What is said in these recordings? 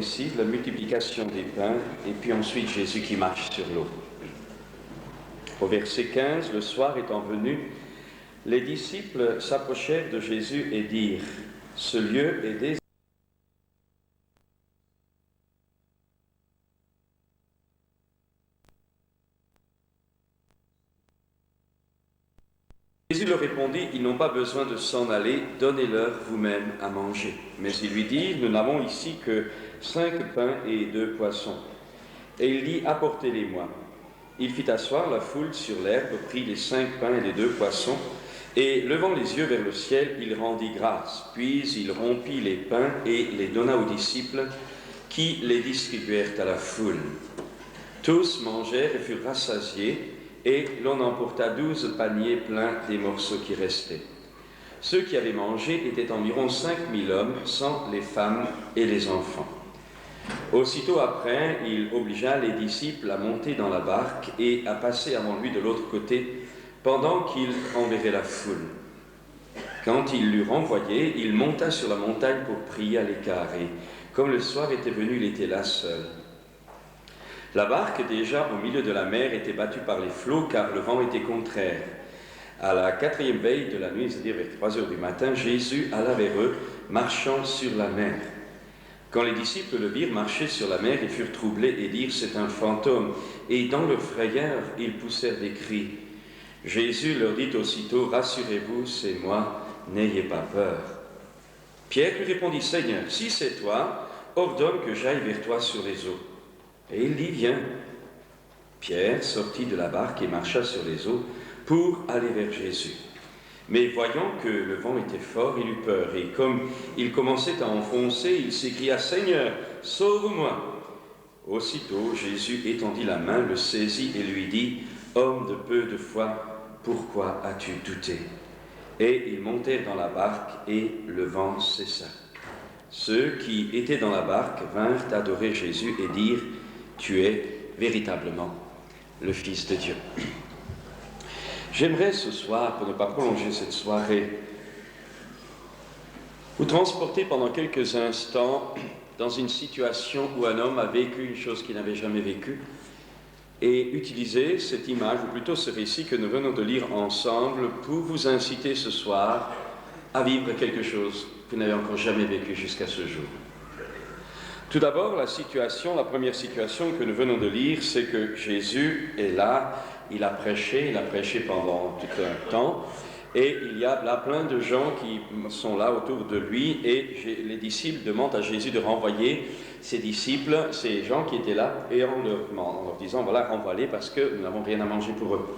ici, la multiplication des pains, et puis ensuite Jésus qui marche sur l'eau. Au verset 15, le soir étant venu, les disciples s'approchèrent de Jésus et dirent, « Ce lieu est désert. » Jésus leur répondit, « Ils n'ont pas besoin de s'en aller, donnez-leur vous-même à manger. » Mais il lui dit, « Nous n'avons ici que 5 pains et 2 poissons. » Et il dit, « Apportez-les-moi. » Il fit asseoir la foule sur l'herbe, prit les 5 pains et les 2 poissons, et levant les yeux vers le ciel, il rendit grâce. Puis il rompit les pains et les donna aux disciples, qui les distribuèrent à la foule. Tous mangèrent et furent rassasiés, et l'on emporta 12 paniers pleins des morceaux qui restaient. Ceux qui avaient mangé étaient environ 5000 hommes, sans les femmes et les enfants. Aussitôt après, il obligea les disciples à monter dans la barque et à passer avant lui de l'autre côté, pendant qu'il renverrait la foule. Quand il l'eut renvoyé, il monta sur la montagne pour prier à l'écart, et comme le soir était venu, il était là seul. La barque, déjà au milieu de la mer, était battue par les flots, car le vent était contraire. À la 4e veille de la nuit, c'est-à-dire vers 3 heures du matin, Jésus alla vers eux, marchant sur la mer. Quand les disciples le virent marcher sur la mer, ils furent troublés et dirent « C'est un fantôme ». Et dans leur frayeur, ils poussèrent des cris. Jésus leur dit aussitôt « Rassurez-vous, c'est moi, n'ayez pas peur ». Pierre lui répondit « Seigneur, si c'est toi, ordonne que j'aille vers toi sur les eaux. » Et il dit « Viens ». Pierre sortit de la barque et marcha sur les eaux pour aller vers Jésus. Mais voyant que le vent était fort, il eut peur, et comme il commençait à enfoncer, il s'écria « Seigneur, sauve-moi » Aussitôt, Jésus étendit la main, le saisit et lui dit « Homme de peu de foi, pourquoi as-tu douté ?» Et ils montèrent dans la barque, et le vent cessa. Ceux qui étaient dans la barque vinrent adorer Jésus et dirent « Tu es véritablement le Fils de Dieu. » J'aimerais ce soir, pour ne pas prolonger cette soirée, vous transporter pendant quelques instants dans une situation où un homme a vécu une chose qu'il n'avait jamais vécue et utiliser cette image, ou plutôt ce récit que nous venons de lire ensemble pour vous inciter ce soir à vivre quelque chose que vous n'avez encore jamais vécu jusqu'à ce jour. Tout d'abord, la première situation que nous venons de lire, c'est que Jésus est là. Il a prêché pendant tout un temps, et il y a là plein de gens qui sont là autour de lui, et les disciples demandent à Jésus de renvoyer ces disciples, ces gens qui étaient là, et en leur disant, voilà, renvoie-les parce que nous n'avons rien à manger pour eux.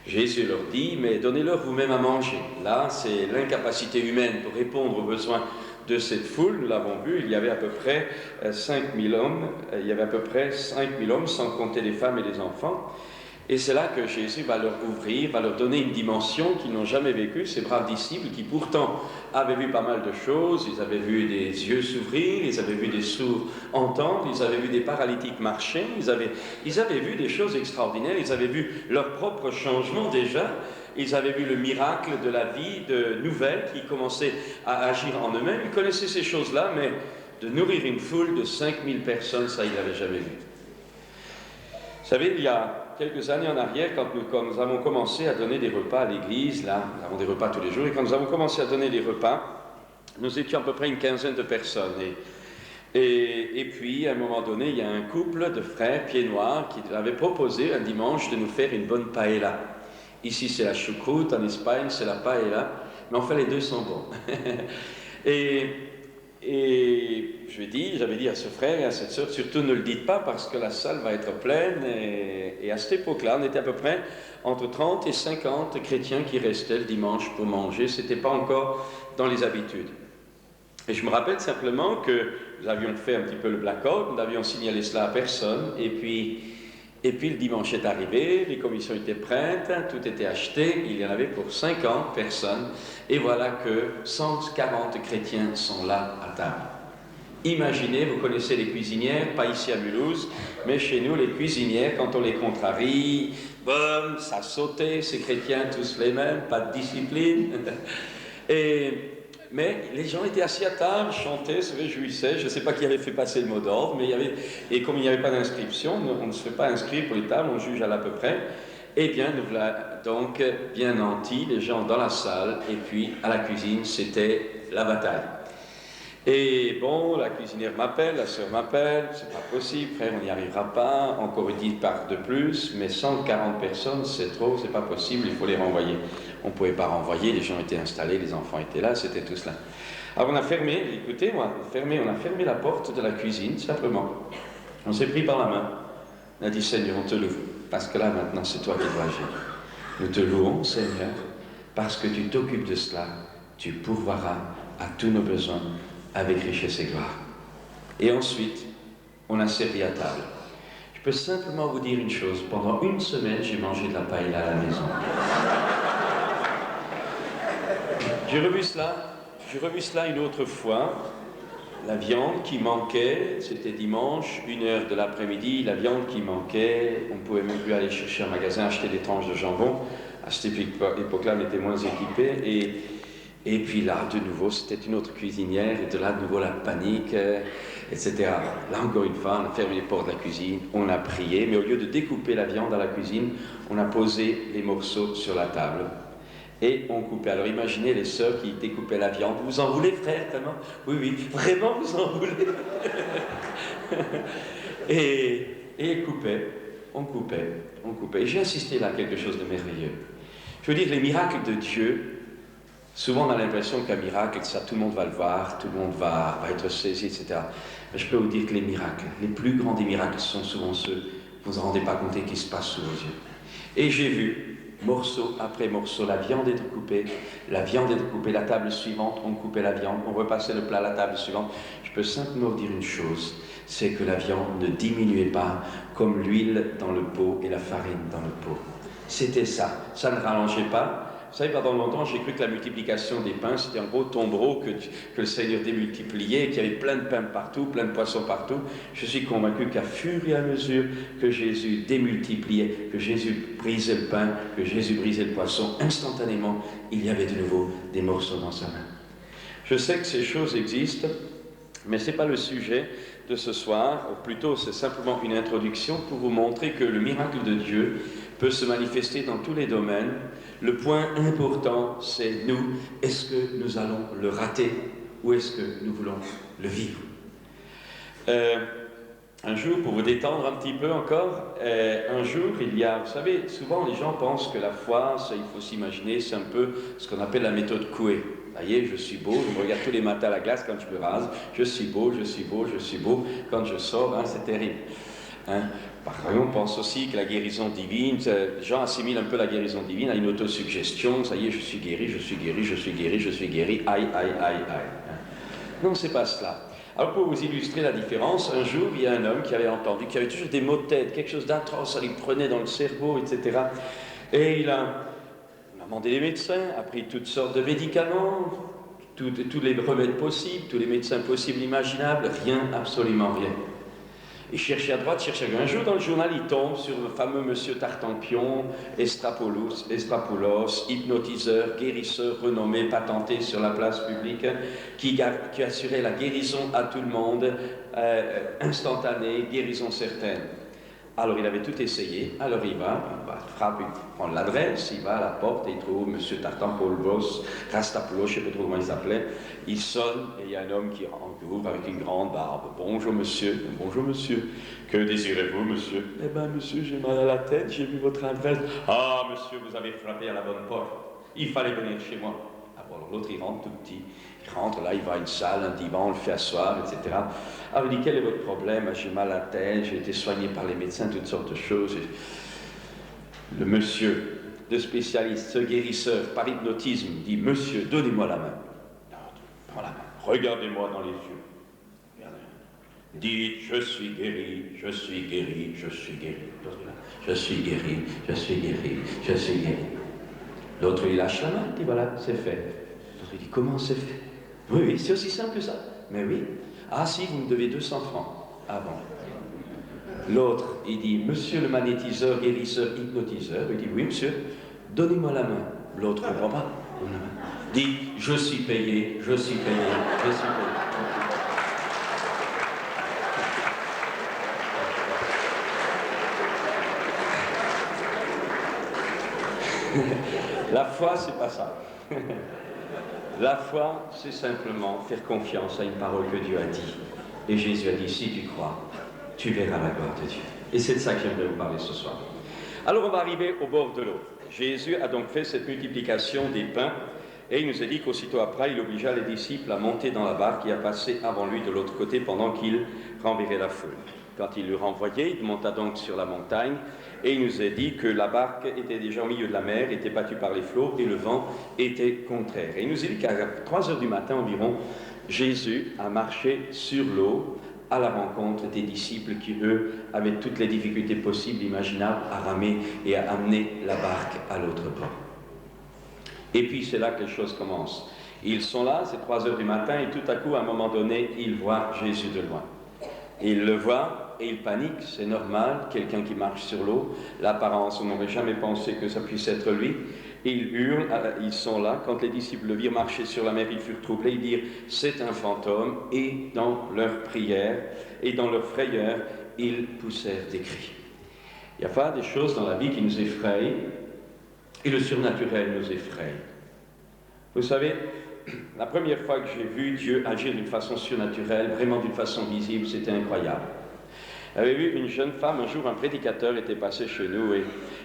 Jésus leur dit, mais donnez-leur vous-même à manger. Là, c'est l'incapacité humaine pour répondre aux besoins de cette foule. Nous l'avons vu, il y avait à peu près 5000 hommes, sans compter les femmes et les enfants. Et c'est là que Jésus va leur ouvrir, va leur donner une dimension qu'ils n'ont jamais vécue, ces braves disciples qui pourtant avaient vu pas mal de choses. Ils avaient vu des yeux s'ouvrir, ils avaient vu des sourds entendre, ils avaient vu des paralytiques marcher, ils avaient vu des choses extraordinaires, ils avaient vu leur propre changement déjà, ils avaient vu le miracle de la vie, de nouvelles qui commençaient à agir en eux-mêmes. Ils connaissaient ces choses-là, mais de nourrir une foule de 5000 personnes, ça, ils n'avaient jamais vu. Vous savez, il y a quelques années en arrière, quand nous avons commencé à donner des repas à l'église, là, nous avons des repas tous les jours, et quand nous avons commencé à donner des repas, nous étions à peu près une quinzaine de personnes. Et puis, à un moment donné, il y a un couple de frères pieds noirs qui avait proposé un dimanche de nous faire une bonne paella. Ici, c'est la choucroute, en Espagne, c'est la paella, mais enfin, les deux sont bons. Et j'avais dit à ce frère et à cette sœur, surtout ne le dites pas parce que la salle va être pleine. Et à cette époque-là, on était à peu près entre 30 et 50 chrétiens qui restaient le dimanche pour manger. Ce n'était pas encore dans les habitudes. Et je me rappelle simplement que nous avions fait un petit peu le blackout, nous n'avions signalé cela à personne. Et puis le dimanche est arrivé, les commissions étaient prêtes, tout était acheté, il y en avait pour 50 personnes. Et voilà que 140 chrétiens sont là à table. Imaginez, vous connaissez les cuisinières, pas ici à Mulhouse, mais chez nous, les cuisinières, quand on les contrarie, boum, ça sautait, ces chrétiens tous les mêmes, pas de discipline. Et Mais les gens étaient assis à table, chantaient, se réjouissaient. Je ne sais pas qui avait fait passer le mot d'ordre, mais il y avait... Et comme il n'y avait pas d'inscription, on ne se fait pas inscrire pour les tables, on juge à l'à peu près. Eh bien, nous voilà donc bien nantis, les gens dans la salle, et puis à la cuisine, c'était la bataille. Et bon, la cuisinière m'appelle, la sœur m'appelle, c'est pas possible, frère, on n'y arrivera pas, encore 10 parts de plus, mais 140 personnes, c'est trop, c'est pas possible, il faut les renvoyer. On ne pouvait pas renvoyer, les gens étaient installés, les enfants étaient là, c'était tout cela. Alors on a fermé, écoutez-moi, on a fermé la porte de la cuisine, simplement. On s'est pris par la main, on a dit, Seigneur, on te loue, parce que là, maintenant, c'est toi qui dois agir. Nous te louons, Seigneur, parce que tu t'occupes de cela, tu pourvoiras à tous nos besoins, avec richesse et gloire. Et ensuite, on a servi à table. Je peux simplement vous dire une chose, pendant une semaine, j'ai mangé de la paella à la maison. J'ai revu cela une autre fois, la viande qui manquait, c'était dimanche, 1h de l'après-midi, la viande qui manquait, on ne pouvait même plus aller chercher un magasin, acheter des tranches de jambon, à cette époque-là, on était moins équipés, et puis là, de nouveau, c'était une autre cuisinière, et de là, de nouveau, la panique, etc. Là, encore une fois, on a fermé les portes de la cuisine, on a prié, mais au lieu de découper la viande à la cuisine, on a posé les morceaux sur la table. Et on coupait. Alors imaginez les sœurs qui découpaient la viande. Vous en voulez, frère, vraiment? Oui, oui, vraiment, vous en voulez? et on coupait. Et j'ai assisté là à quelque chose de merveilleux. Je veux dire, les miracles de Dieu, souvent on a l'impression qu'un miracle, ça, tout le monde va le voir, tout le monde va être saisi, etc. Mais je peux vous dire que les miracles, les plus grands des miracles sont souvent ceux, vous ne vous rendez pas compte, qui se passent sous vos yeux. Et j'ai vu, morceau après morceau, la viande est coupée, la table suivante, on coupait la viande, on repassait le plat à la table suivante. Je peux simplement vous dire une chose, c'est que la viande ne diminuait pas comme l'huile dans le pot et la farine dans le pot. C'était ça ne rallongeait pas. Vous savez, pendant longtemps, j'ai cru que la multiplication des pains, c'était un gros tombereau que le Seigneur démultipliait, qu'il y avait plein de pains partout, plein de poissons partout. Je suis convaincu qu'à fur et à mesure que Jésus démultipliait, que Jésus brisait le pain, que Jésus brisait le poisson, instantanément, il y avait de nouveau des morceaux dans sa main. Je sais que ces choses existent, mais ce n'est pas le sujet de ce soir, ou plutôt c'est simplement une introduction pour vous montrer que le miracle de Dieu peut se manifester dans tous les domaines. Le point important, c'est nous, est-ce que nous allons le rater ou est-ce que nous voulons le vivre? Un jour, pour vous détendre un petit peu encore, un jour, vous savez, souvent les gens pensent que la foi, ça, il faut s'imaginer, c'est un peu ce qu'on appelle la méthode Coué. Vous voyez, je suis beau, je me regarde tous les matins à la glace quand je me rase, je suis beau, quand je sors, c'est terrible. Par exemple, on pense aussi que la guérison divine, les gens assimilent un peu la guérison divine à une autosuggestion, ça y est, je suis guéri, aïe. Non, c'est pas cela. Alors pour vous illustrer la différence, un jour, il y a un homme qui avait entendu, qui avait toujours des maux de tête, quelque chose d'atroce, ça lui prenait dans le cerveau, etc. Et il a demandé les médecins, a pris toutes sortes de médicaments, tous les remèdes possibles, tous les médecins possibles, imaginables, rien, absolument rien. Il cherchait à droite, cherchait à gauche. Un jour, dans le journal, il tombe sur le fameux monsieur Tartampion, Estrapoulos, hypnotiseur, guérisseur renommé, patenté sur la place publique, qui assurait la guérison à tout le monde, instantanée, guérison certaine. Alors, il avait tout essayé. Alors, il prend l'adresse, il va à la porte et il trouve monsieur Tartampoulos, Rastapoulos, je ne sais pas trop comment il s'appelait. Il sonne et il y a un homme qui ouvre avec une grande barbe. Bonjour monsieur. Que désirez-vous, monsieur? Eh bien, monsieur, j'ai mal à la tête, j'ai vu votre adresse. Ah, monsieur, vous avez frappé à la bonne porte. Il fallait venir chez moi. Alors l'autre, il rentre tout petit. Il rentre là, il va à une salle, un divan, on le fait asseoir, etc. Alors il dit, quel est votre problème? J'ai mal à la tête, j'ai été soigné par les médecins, toutes sortes de choses. Le monsieur, le spécialiste, ce guérisseur par hypnotisme, dit, monsieur, donnez-moi la main. Prends la main, regardez-moi dans les yeux. Dites, je suis guéri. L'autre, il lâche la main, il dit, voilà, c'est fait. L'autre, il dit, comment c'est fait? Oui, c'est aussi simple que ça. Mais oui. Ah si, vous me devez 200 francs. Ah bon. L'autre, il dit, monsieur le magnétiseur, guérisseur, hypnotiseur. Il dit, oui, monsieur, donnez-moi la main. L'autre ne comprend pas. Dis, je suis payé, je suis payé, je suis payé. La foi, c'est pas ça. La foi, c'est simplement faire confiance à une parole que Dieu a dit. Et Jésus a dit, si tu crois, tu verras la gloire de Dieu. Et c'est de ça que j'aimerais vous parler ce soir. Alors on va arriver au bord de l'eau. Jésus a donc fait cette multiplication des pains, et il nous a dit qu'aussitôt après, il obligea les disciples à monter dans la barque et à passer avant lui de l'autre côté pendant qu'il renverrait la foule. Quand il l'eut renvoyé, il monta donc sur la montagne, et il nous a dit que la barque était déjà au milieu de la mer, était battue par les flots, et le vent était contraire. Et il nous a dit qu'à 3 heures du matin environ, Jésus a marché sur l'eau à la rencontre des disciples qui, eux, avaient toutes les difficultés possibles, imaginables, à ramer et à amener la barque à l'autre bord. Et puis c'est là que les choses commencent. Ils sont là, c'est 3 heures du matin, et tout à coup, à un moment donné, ils voient Jésus de loin. Ils le voient et ils paniquent, c'est normal, quelqu'un qui marche sur l'eau. L'apparence, on n'aurait jamais pensé que ça puisse être lui. Ils hurlent, ils sont là. Quand les disciples le virent marcher sur la mer, ils furent troublés. Ils dirent, c'est un fantôme. Et dans leur prière et dans leur frayeur, ils poussèrent des cris. Il y a pas des choses dans la vie qui nous effrayent, et le surnaturel nous effraie. Vous savez, la première fois que j'ai vu Dieu agir d'une façon surnaturelle, vraiment d'une façon visible, c'était incroyable. J'avais vu une jeune femme, un jour un prédicateur était passé chez nous, et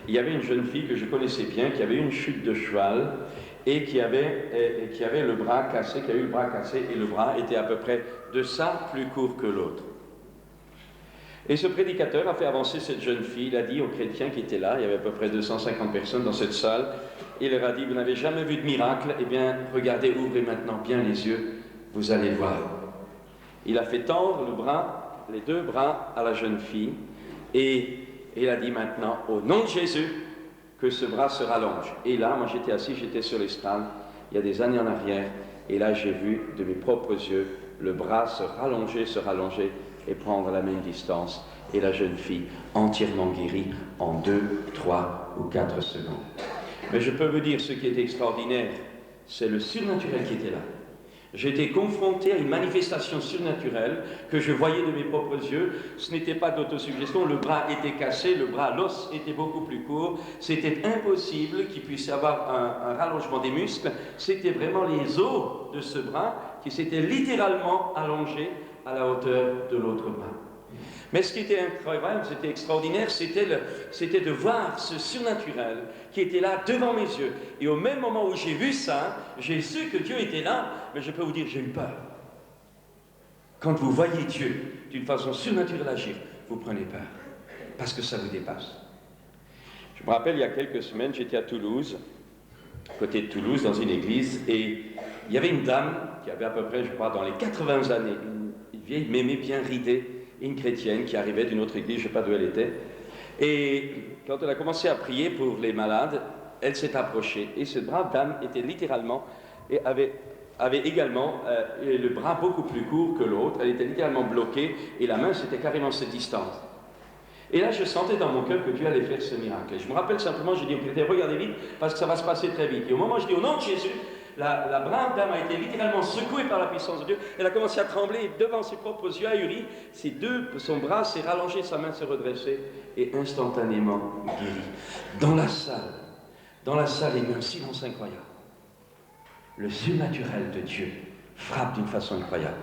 il y avait une jeune fille que je connaissais bien, qui avait eu une chute de cheval, et qui avait le bras cassé, qui a eu le bras cassé, et le bras était à peu près de ça plus court que l'autre. Et ce prédicateur a fait avancer cette jeune fille, il a dit aux chrétiens qui étaient là, il y avait à peu près 250 personnes dans cette salle, il leur a dit, vous n'avez jamais vu de miracle, eh bien, regardez, ouvrez maintenant bien les yeux, vous allez voir. Il a fait tendre le bras, les 2 bras à la jeune fille, et il a dit maintenant, au nom de Jésus, que ce bras se rallonge. Et là, moi j'étais assis, j'étais sur l'estrade, il y a des années en arrière, et là j'ai vu de mes propres yeux le bras se rallonger, et prendre la même distance, et la jeune fille entièrement guérie en 2, 3 ou 4 secondes. Mais je peux vous dire, ce qui est extraordinaire, c'est le surnaturel qui était là. J'étais confronté à une manifestation surnaturelle que je voyais de mes propres yeux. Ce n'était pas d'autosuggestion, le bras était cassé, l'os était beaucoup plus court. C'était impossible qu'il puisse y avoir un rallongement des muscles. C'était vraiment les os de ce bras qui s'étaient littéralement allongés à la hauteur de l'autre bras. Mais ce qui était incroyable, c'était extraordinaire, c'était de voir ce surnaturel qui était là devant mes yeux. Et au même moment où j'ai vu ça, j'ai su que Dieu était là, mais je peux vous dire, j'ai eu peur. Quand vous voyez Dieu d'une façon surnaturelle agir, vous prenez peur, parce que ça vous dépasse. Je me rappelle, il y a quelques semaines, j'étais à Toulouse, côté de Toulouse, dans une église, et il y avait une dame qui avait à peu près, je crois, dans les 80 années, une vieille mémé bien ridée, une chrétienne qui arrivait d'une autre église, je ne sais pas d'où elle était. Et quand elle a commencé à prier pour les malades, elle s'est approchée. Et cette brave dame était littéralement, et avait également le bras beaucoup plus court que l'autre. Elle était littéralement bloquée, et la main, c'était carrément cette distance. Et là, je sentais dans mon cœur que Dieu allait faire ce miracle. Et je me rappelle simplement, j'ai dit au chrétien, regardez vite, parce que ça va se passer très vite. Et au moment où je dis au nom de Jésus, la brave dame a été littéralement secouée par la puissance de Dieu. Elle a commencé à trembler devant ses propres yeux ahuris. Son bras s'est rallongé, sa main s'est redressée et instantanément guérie. Dans la salle, il y a eu un silence incroyable. Le surnaturel de Dieu frappe d'une façon incroyable.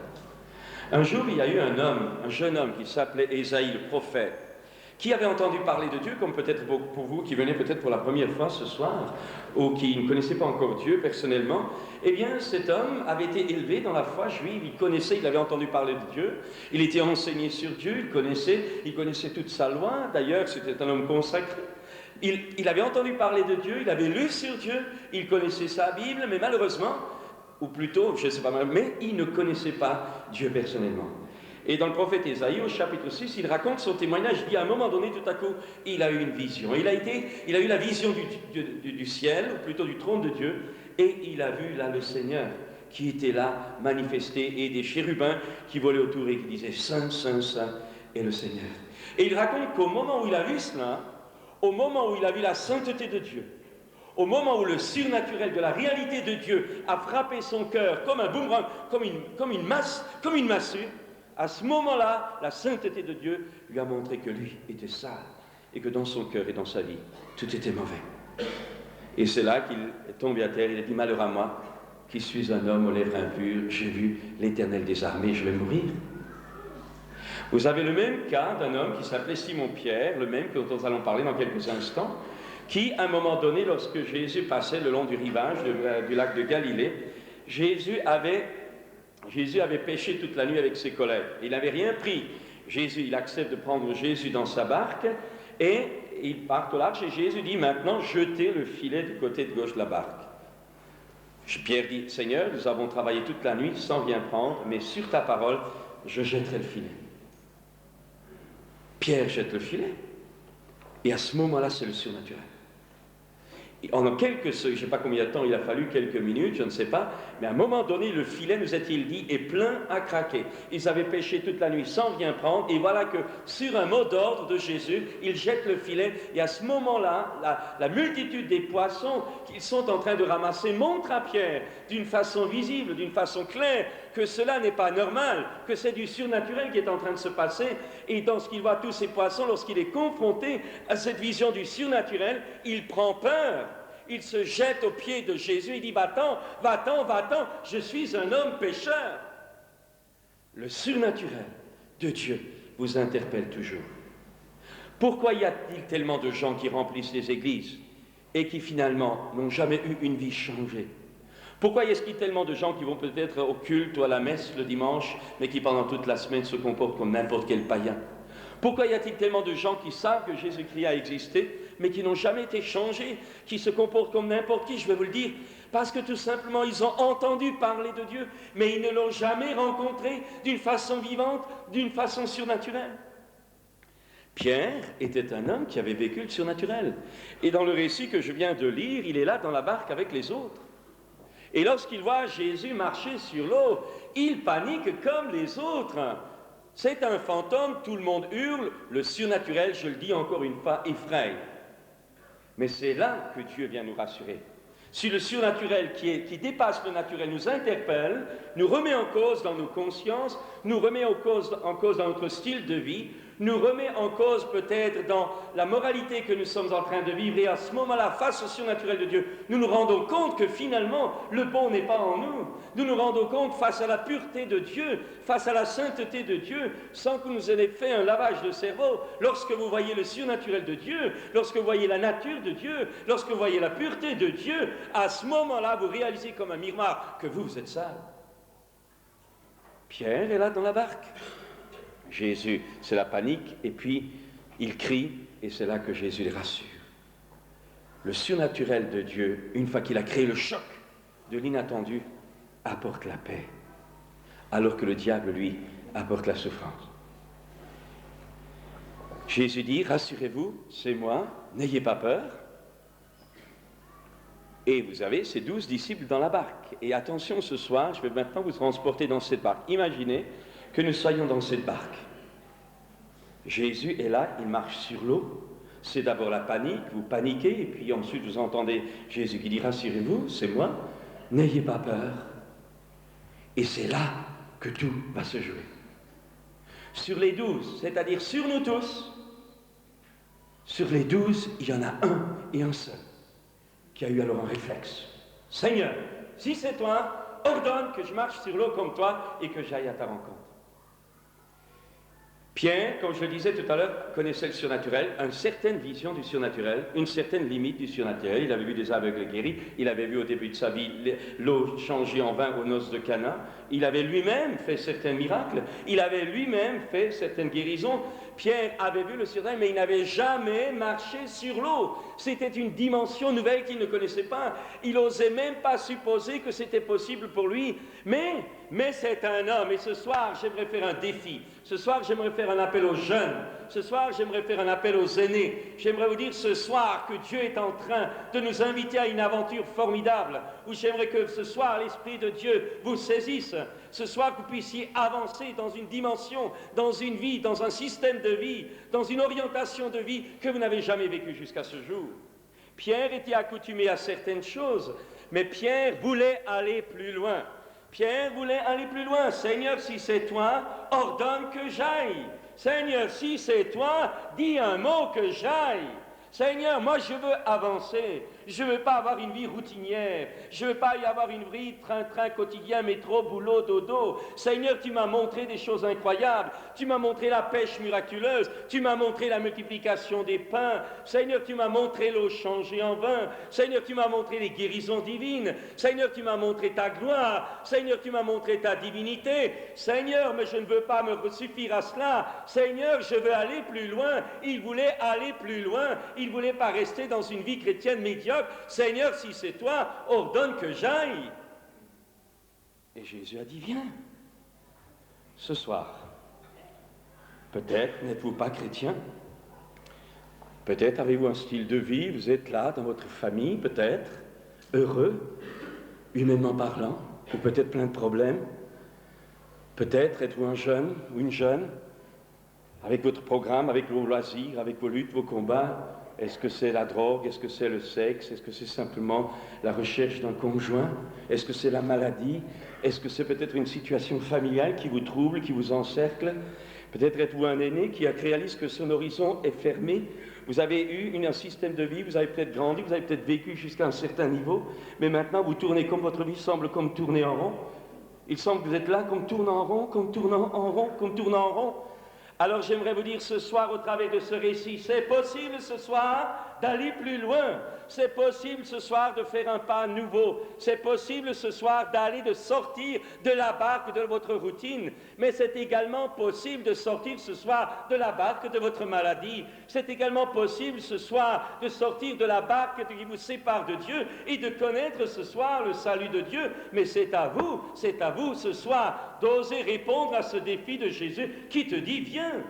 Un jour, il y a eu un jeune homme qui s'appelait Ésaïe, le prophète, qui avait entendu parler de Dieu, comme peut-être pour vous qui venez peut-être pour la première fois ce soir, ou qui ne connaissez pas encore Dieu personnellement. Eh bien, cet homme avait été élevé dans la foi juive, il avait entendu parler de Dieu, il était enseigné sur Dieu, il connaissait toute sa loi, d'ailleurs c'était un homme consacré. Il avait entendu parler de Dieu, il avait lu sur Dieu, il connaissait sa Bible, mais malheureusement, ou plutôt, je ne sais pas, mais il ne connaissait pas Dieu personnellement. Et dans le prophète Ésaïe, au chapitre 6, il raconte son témoignage. Il dit à un moment donné, tout à coup, il a eu une vision. Il a eu la vision du ciel, ou plutôt du trône de Dieu, et il a vu là le Seigneur qui était là, manifesté, et des chérubins qui volaient autour et qui disaient « Saint, Saint, Saint est le Seigneur ». Et il raconte qu'au moment où il a vu cela, au moment où il a vu la sainteté de Dieu, Au moment où le surnaturel de la réalité de Dieu a frappé son cœur comme un boomerang, comme une massue, à ce moment-là, la sainteté de Dieu lui a montré que lui était sale et que dans son cœur et dans sa vie, tout était mauvais. Et c'est là qu'il est tombé à terre, il a dit « Malheur à moi, qui suis un homme aux lèvres impures, j'ai vu l'Éternel des armées, je vais mourir. » Vous avez le même cas d'un homme qui s'appelait Simon-Pierre, le même dont nous allons parler dans quelques instants, qui, à un moment donné, lorsque Jésus passait le long du rivage du lac de Galilée, Jésus avait péché toute la nuit avec ses collègues. Il n'avait rien pris. Il accepte de prendre Jésus dans sa barque et ils partent au large et Jésus dit maintenant jetez le filet du côté de gauche de la barque. Pierre dit Seigneur, nous avons travaillé toute la nuit sans rien prendre, mais sur ta parole, je jetterai le filet. Pierre jette le filet et à ce moment-là, c'est le surnaturel. En je ne sais pas combien de temps il a fallu, quelques minutes, je ne sais pas, mais à un moment donné, le filet, nous est-il dit, est plein à craquer. Ils avaient pêché toute la nuit sans rien prendre, et voilà que sur un mot d'ordre de Jésus, ils jettent le filet, et à ce moment-là, la multitude des poissons qu'ils sont en train de ramasser montre à Pierre, d'une façon visible, d'une façon claire, que cela n'est pas normal, que c'est du surnaturel qui est en train de se passer, et lorsqu'il voit tous ces poissons, lorsqu'il est confronté à cette vision du surnaturel, il prend peur. Il se jette aux pieds de Jésus et dit « Va-t'en, va-t'en, va-t'en, je suis un homme pécheur. » Le surnaturel de Dieu vous interpelle toujours. Pourquoi y a-t-il tellement de gens qui remplissent les églises et qui finalement n'ont jamais eu une vie changée? Pourquoi y a-t-il tellement de gens qui vont peut-être au culte ou à la messe le dimanche, mais qui pendant toute la semaine se comportent comme n'importe quel païen? Pourquoi y a-t-il tellement de gens qui savent que Jésus-Christ a existé, mais qui n'ont jamais été changés, qui se comportent comme n'importe qui? Je vais vous le dire, parce que tout simplement, ils ont entendu parler de Dieu, mais ils ne l'ont jamais rencontré d'une façon vivante, d'une façon surnaturelle. Pierre était un homme qui avait vécu le surnaturel. Et dans le récit que je viens de lire, il est là dans la barque avec les autres. Et lorsqu'il voit Jésus marcher sur l'eau, il panique comme les autres. C'est un fantôme, tout le monde hurle, le surnaturel, je le dis encore une fois, effraie. Mais c'est là que Dieu vient nous rassurer. Si le surnaturel qui dépasse le naturel nous interpelle, nous remet en cause dans nos consciences, nous remet en cause dans notre style de vie, nous remet en cause peut-être dans la moralité que nous sommes en train de vivre, et à ce moment-là, face au surnaturel de Dieu, nous nous rendons compte que finalement, le bon n'est pas en nous. Nous nous rendons compte face à la pureté de Dieu, face à la sainteté de Dieu, sans que nous ayons fait un lavage de cerveau. Lorsque vous voyez le surnaturel de Dieu, lorsque vous voyez la nature de Dieu, lorsque vous voyez la pureté de Dieu, à ce moment-là, vous réalisez comme un miroir que vous êtes sale. Pierre est là dans la barque. Jésus, c'est la panique, et puis il crie, et c'est là que Jésus les rassure. Le surnaturel de Dieu, une fois qu'il a créé le choc de l'inattendu, apporte la paix, alors que le diable, lui, apporte la souffrance. Jésus dit, rassurez-vous, c'est moi, n'ayez pas peur. Et vous avez ces 12 disciples dans la barque. Et attention, ce soir, je vais maintenant vous transporter dans cette barque. Imaginez que nous soyons dans cette barque. Jésus est là, il marche sur l'eau. C'est d'abord la panique, vous paniquez, et puis ensuite vous entendez Jésus qui dit « Rassurez-vous, c'est moi, n'ayez pas peur ». Et c'est là que tout va se jouer. Sur les 12, c'est-à-dire sur nous tous, sur les 12, il y en a un et un seul qui a eu alors un réflexe. « Seigneur, si c'est toi, ordonne que je marche sur l'eau comme toi et que j'aille à ta rencontre. » Pierre, comme je le disais tout à l'heure, connaissait le surnaturel, une certaine vision du surnaturel, une certaine limite du surnaturel. Il avait vu des aveugles guéris, il avait vu au début de sa vie l'eau changée en vin aux noces de Cana, il avait lui-même fait certains miracles, il avait lui-même fait certaines guérisons. Pierre avait vu le surnaturel, mais il n'avait jamais marché sur l'eau. C'était une dimension nouvelle qu'il ne connaissait pas. Il n'osait même pas supposer que c'était possible pour lui. Mais c'est un homme, et ce soir, j'aimerais faire un défi. Ce soir, j'aimerais faire un appel aux jeunes. Ce soir, j'aimerais faire un appel aux aînés. J'aimerais vous dire ce soir que Dieu est en train de nous inviter à une aventure formidable, où j'aimerais que ce soir, l'Esprit de Dieu vous saisisse. Ce soir, que vous puissiez avancer dans une dimension, dans une vie, dans un système de vie, dans une orientation de vie que vous n'avez jamais vécue jusqu'à ce jour. Pierre était accoutumé à certaines choses, mais Pierre voulait aller plus loin. Pierre voulait aller plus loin. Seigneur, si c'est toi, ordonne que j'aille. Seigneur, si c'est toi, dis un mot que j'aille. Seigneur, moi je veux avancer. Je ne veux pas avoir une vie routinière. Je ne veux pas y avoir une vie train-train quotidien, métro, boulot, dodo. Seigneur, tu m'as montré des choses incroyables. Tu m'as montré la pêche miraculeuse. Tu m'as montré la multiplication des pains. Seigneur, tu m'as montré l'eau changée en vin. Seigneur, tu m'as montré les guérisons divines. Seigneur, tu m'as montré ta gloire. Seigneur, tu m'as montré ta divinité. Seigneur, mais je ne veux pas me suffire à cela. Seigneur, je veux aller plus loin. Il voulait aller plus loin. Il ne voulait pas rester dans une vie chrétienne médiocre. Seigneur, si c'est toi, ordonne que j'aille. Et Jésus a dit, viens. Ce soir, peut-être n'êtes-vous pas chrétien. Peut-être avez-vous un style de vie, vous êtes là dans votre famille, peut-être, heureux, humainement parlant, ou peut-être plein de problèmes. Peut-être êtes-vous un jeune ou une jeune, avec votre programme, avec vos loisirs, avec vos luttes, vos combats. Est-ce que c'est la drogue? Est-ce que c'est le sexe? Est-ce que c'est simplement la recherche d'un conjoint? Est-ce que c'est la maladie? Est-ce que c'est peut-être une situation familiale qui vous trouble, qui vous encercle? Peut-être êtes-vous un aîné qui réalise que son horizon est fermé. Vous avez eu un système de vie, vous avez peut-être grandi, vous avez peut-être vécu jusqu'à un certain niveau, mais maintenant vous tournez comme votre vie semble comme tourner en rond. Il semble que vous êtes là comme tournant en rond, comme tournant en rond, comme tournant en rond. Alors j'aimerais vous dire ce soir au travers de ce récit, c'est possible ce soir d'aller plus loin, c'est possible ce soir de faire un pas nouveau, c'est possible ce soir de sortir de la barque de votre routine, mais c'est également possible de sortir ce soir de la barque de votre maladie, c'est également possible ce soir de sortir de la barque qui vous sépare de Dieu et de connaître ce soir le salut de Dieu, mais c'est à vous ce soir d'oser répondre à ce défi de Jésus qui te dit viens.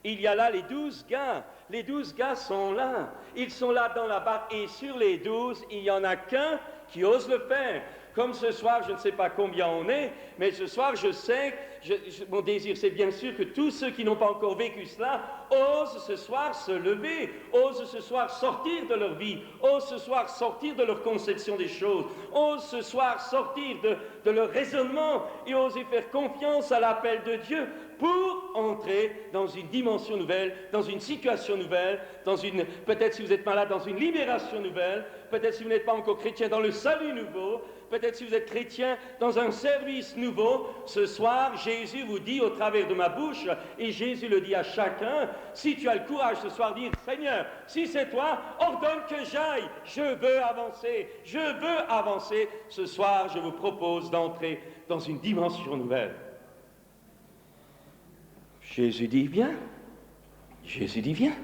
Il y a là les 12 gars. Les 12 gars sont là. Ils sont là dans la barque. Et sur les 12, il n'y en a qu'un qui ose le faire. Comme ce soir, je ne sais pas combien on est, mais ce soir, je sais, mon désir, c'est bien sûr que tous ceux qui n'ont pas encore vécu cela osent ce soir se lever, osent ce soir sortir de leur vie, osent ce soir sortir de leur conception des choses, osent ce soir sortir de leur raisonnement et oser faire confiance à l'appel de Dieu pour entrer dans une dimension nouvelle, dans une situation nouvelle, peut-être si vous êtes malade, dans une libération nouvelle, peut-être si vous n'êtes pas encore chrétien, dans le salut nouveau, peut-être si vous êtes chrétien, dans un service nouveau. Ce soir, Jésus vous dit au travers de ma bouche, et Jésus le dit à chacun, si tu as le courage ce soir de dire, Seigneur, si c'est toi, ordonne que j'aille, je veux avancer. Ce soir, je vous propose d'entrer dans une dimension nouvelle. Jésus dit, viens. Jésus dit, viens.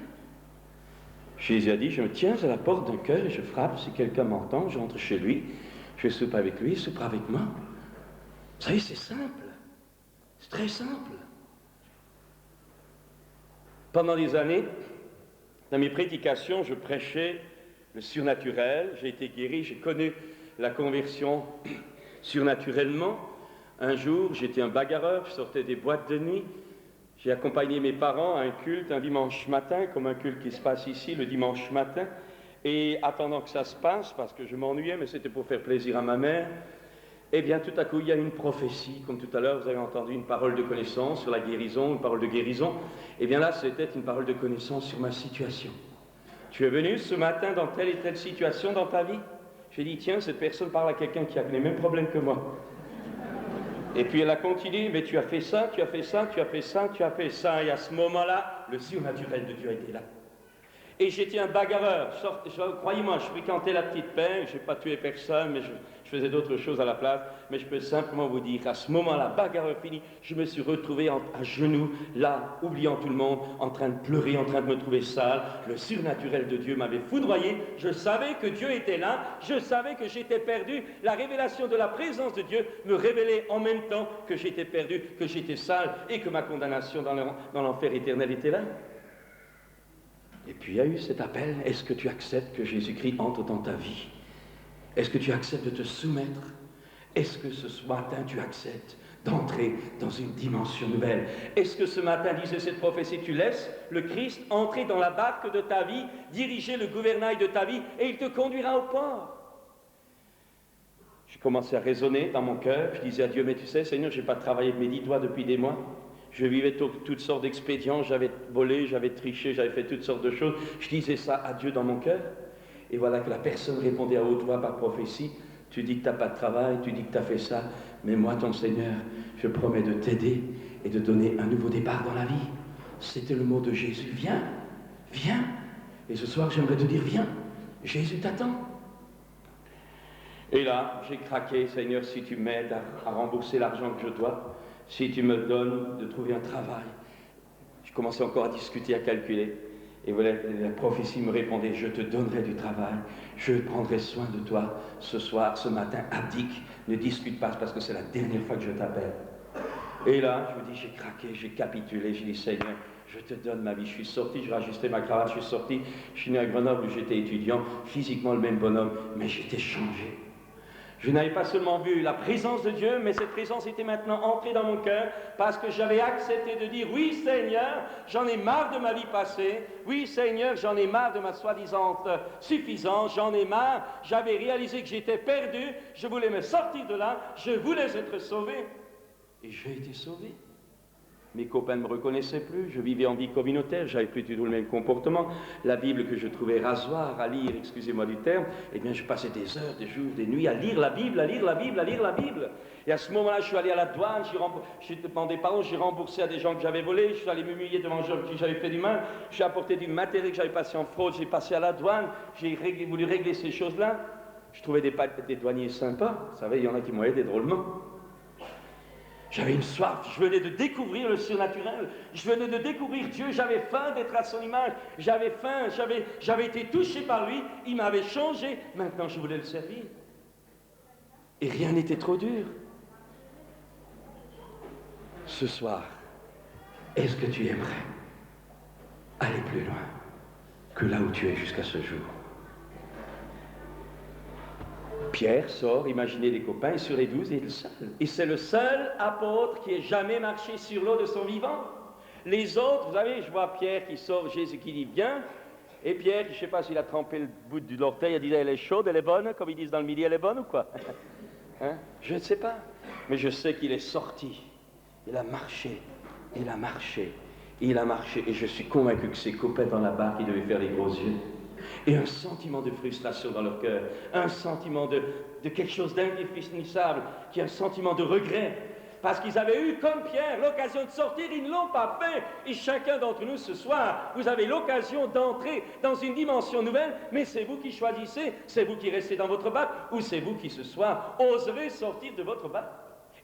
Jésus a dit, je me tiens à la porte d'un cœur et je frappe. Si quelqu'un m'entend, j'entre chez lui. Je soupe avec lui, il soupe avec moi. Vous savez, c'est simple. C'est très simple. Pendant des années, dans mes prédications, je prêchais le surnaturel. J'ai été guéri, j'ai connu la conversion surnaturellement. Un jour, j'étais un bagarreur, je sortais des boîtes de nuit. J'ai accompagné mes parents à un culte un dimanche matin, comme un culte qui se passe ici le dimanche matin. Et attendant que ça se passe, parce que je m'ennuyais, mais c'était pour faire plaisir à ma mère, eh bien tout à coup il y a une prophétie, comme tout à l'heure vous avez entendu une parole de connaissance sur la guérison, une parole de guérison. Eh bien là c'était une parole de connaissance sur ma situation. Tu es venu ce matin dans telle et telle situation dans ta vie? J'ai dit tiens, cette personne parle à quelqu'un qui a les mêmes problèmes que moi. Et puis elle a continué, mais tu as fait ça, tu as fait ça, tu as fait ça, tu as fait ça. Et à ce moment-là, le surnaturel de Dieu était là. Et j'étais un bagarreur. Croyez-moi, je fréquentais la petite paix, je n'ai pas tué personne, mais je faisais d'autres choses à la place. Mais je peux simplement vous dire qu'à ce moment-là, bagarreur fini, je me suis retrouvé à genoux, là, oubliant tout le monde, en train de pleurer, en train de me trouver sale. Le surnaturel de Dieu m'avait foudroyé. Je savais que Dieu était là, je savais que j'étais perdu. La révélation de la présence de Dieu me révélait en même temps que j'étais perdu, que j'étais sale et que ma condamnation dans l'enfer éternel était là. Et puis il y a eu cet appel, est-ce que tu acceptes que Jésus-Christ entre dans ta vie? Est-ce que tu acceptes de te soumettre? Est-ce que ce matin tu acceptes d'entrer dans une dimension nouvelle. Est-ce que ce matin, disait cette prophétie, tu laisses le Christ entrer dans la barque de ta vie, diriger le gouvernail de ta vie, et il te conduira au port? J'ai commencé à raisonner dans mon cœur. Je disais à Dieu, mais tu sais, Seigneur, je n'ai pas travaillé de mes 10 doigts depuis des mois. Je vivais toutes sortes d'expédients, j'avais volé, j'avais triché, j'avais fait toutes sortes de choses. Je disais ça à Dieu dans mon cœur. Et voilà que la personne répondait à haute voix par prophétie. Tu dis que tu n'as pas de travail, tu dis que tu as fait ça, mais moi, ton Seigneur, je promets de t'aider et de donner un nouveau départ dans la vie. C'était le mot de Jésus. Viens, viens. Et ce soir, j'aimerais te dire, viens. Jésus t'attend. Et là, j'ai craqué, Seigneur, si tu m'aides à rembourser l'argent que je dois, si tu me donnes de trouver un travail. Je commençais encore à discuter, à calculer. Et voilà, la prophétie me répondait, je te donnerai du travail, je prendrai soin de toi ce soir, ce matin, abdique, ne discute pas parce que c'est la dernière fois que je t'appelle. Et là, je me dis, j'ai craqué, j'ai capitulé, j'ai dit, Seigneur, je te donne ma vie. Je suis sorti, je rajustais ma cravate, je suis sorti, je suis né à Grenoble où j'étais étudiant, physiquement le même bonhomme, mais j'étais changé. Je n'avais pas seulement vu la présence de Dieu, mais cette présence était maintenant entrée dans mon cœur parce que j'avais accepté de dire, oui Seigneur, j'en ai marre de ma vie passée, oui Seigneur, j'en ai marre de ma soi-disant suffisance, j'en ai marre, j'avais réalisé que j'étais perdu, je voulais me sortir de là, je voulais être sauvé. Et j'ai été sauvé. Mes copains ne me reconnaissaient plus, je vivais en vie communautaire, j'avais plus du tout le même comportement. La Bible que je trouvais rasoir à lire, excusez-moi du terme, eh bien je passais des heures, des jours, des nuits à lire la Bible, à lire la Bible, à lire la Bible. Et à ce moment-là, je suis allé à la douane, j'ai demandé pardon, j'ai remboursé à des gens que j'avais volés, je suis allé m'humilier devant les gens qui j'avais fait du mal, j'ai apporté du matériel que j'avais passé en fraude, j'ai passé à la douane, j'ai voulu régler ces choses-là. Je trouvais des douaniers sympas, vous savez, il y en a qui m'ont aidé drôlement. J'avais une soif, je venais de découvrir le surnaturel, je venais de découvrir Dieu, j'avais faim d'être à son image, j'avais faim, j'avais été touché par lui, il m'avait changé, maintenant je voulais le servir. Et rien n'était trop dur. Ce soir, est-ce que tu aimerais aller plus loin que là où tu es jusqu'à ce jour? Pierre sort, imaginez les copains, sur les 12, il est le seul. Et c'est le seul apôtre qui ait jamais marché sur l'eau de son vivant. Les autres, vous savez, je vois Pierre qui sort, Jésus qui dit viens, et Pierre, je ne sais pas s'il a trempé le bout de l'orteil, il a dit elle est chaude, elle est bonne, comme ils disent dans le midi, elle est bonne ou quoi? Hein? Je ne sais pas, mais je sais qu'il est sorti, il a marché, il a marché, il a marché, et je suis convaincu que ses copains dans la barque, ils devaient faire les gros yeux. Et un sentiment de frustration dans leur cœur, un sentiment de quelque chose d'indéfinissable, qui est un sentiment de regret, parce qu'ils avaient eu, comme Pierre, l'occasion de sortir, ils ne l'ont pas fait. Et chacun d'entre nous, ce soir, vous avez l'occasion d'entrer dans une dimension nouvelle, mais c'est vous qui choisissez, c'est vous qui restez dans votre barque, ou c'est vous qui, ce soir, oserez sortir de votre barque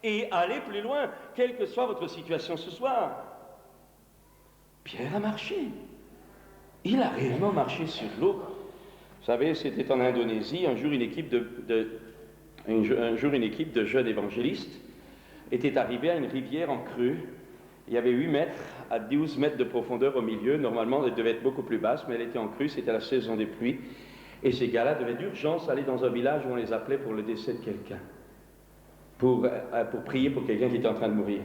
et aller plus loin, quelle que soit votre situation ce soir. Pierre a marché. Il a réellement marché sur l'eau. Vous savez, c'était en Indonésie, un jour une équipe de jeunes évangélistes était arrivée à une rivière en crue. Il y avait 8 mètres à 12 mètres de profondeur au milieu. Normalement, elle devait être beaucoup plus basse, mais elle était en crue, c'était la saison des pluies. Et ces gars-là devaient d'urgence aller dans un village où on les appelait pour le décès de quelqu'un, pour prier pour quelqu'un qui était en train de mourir.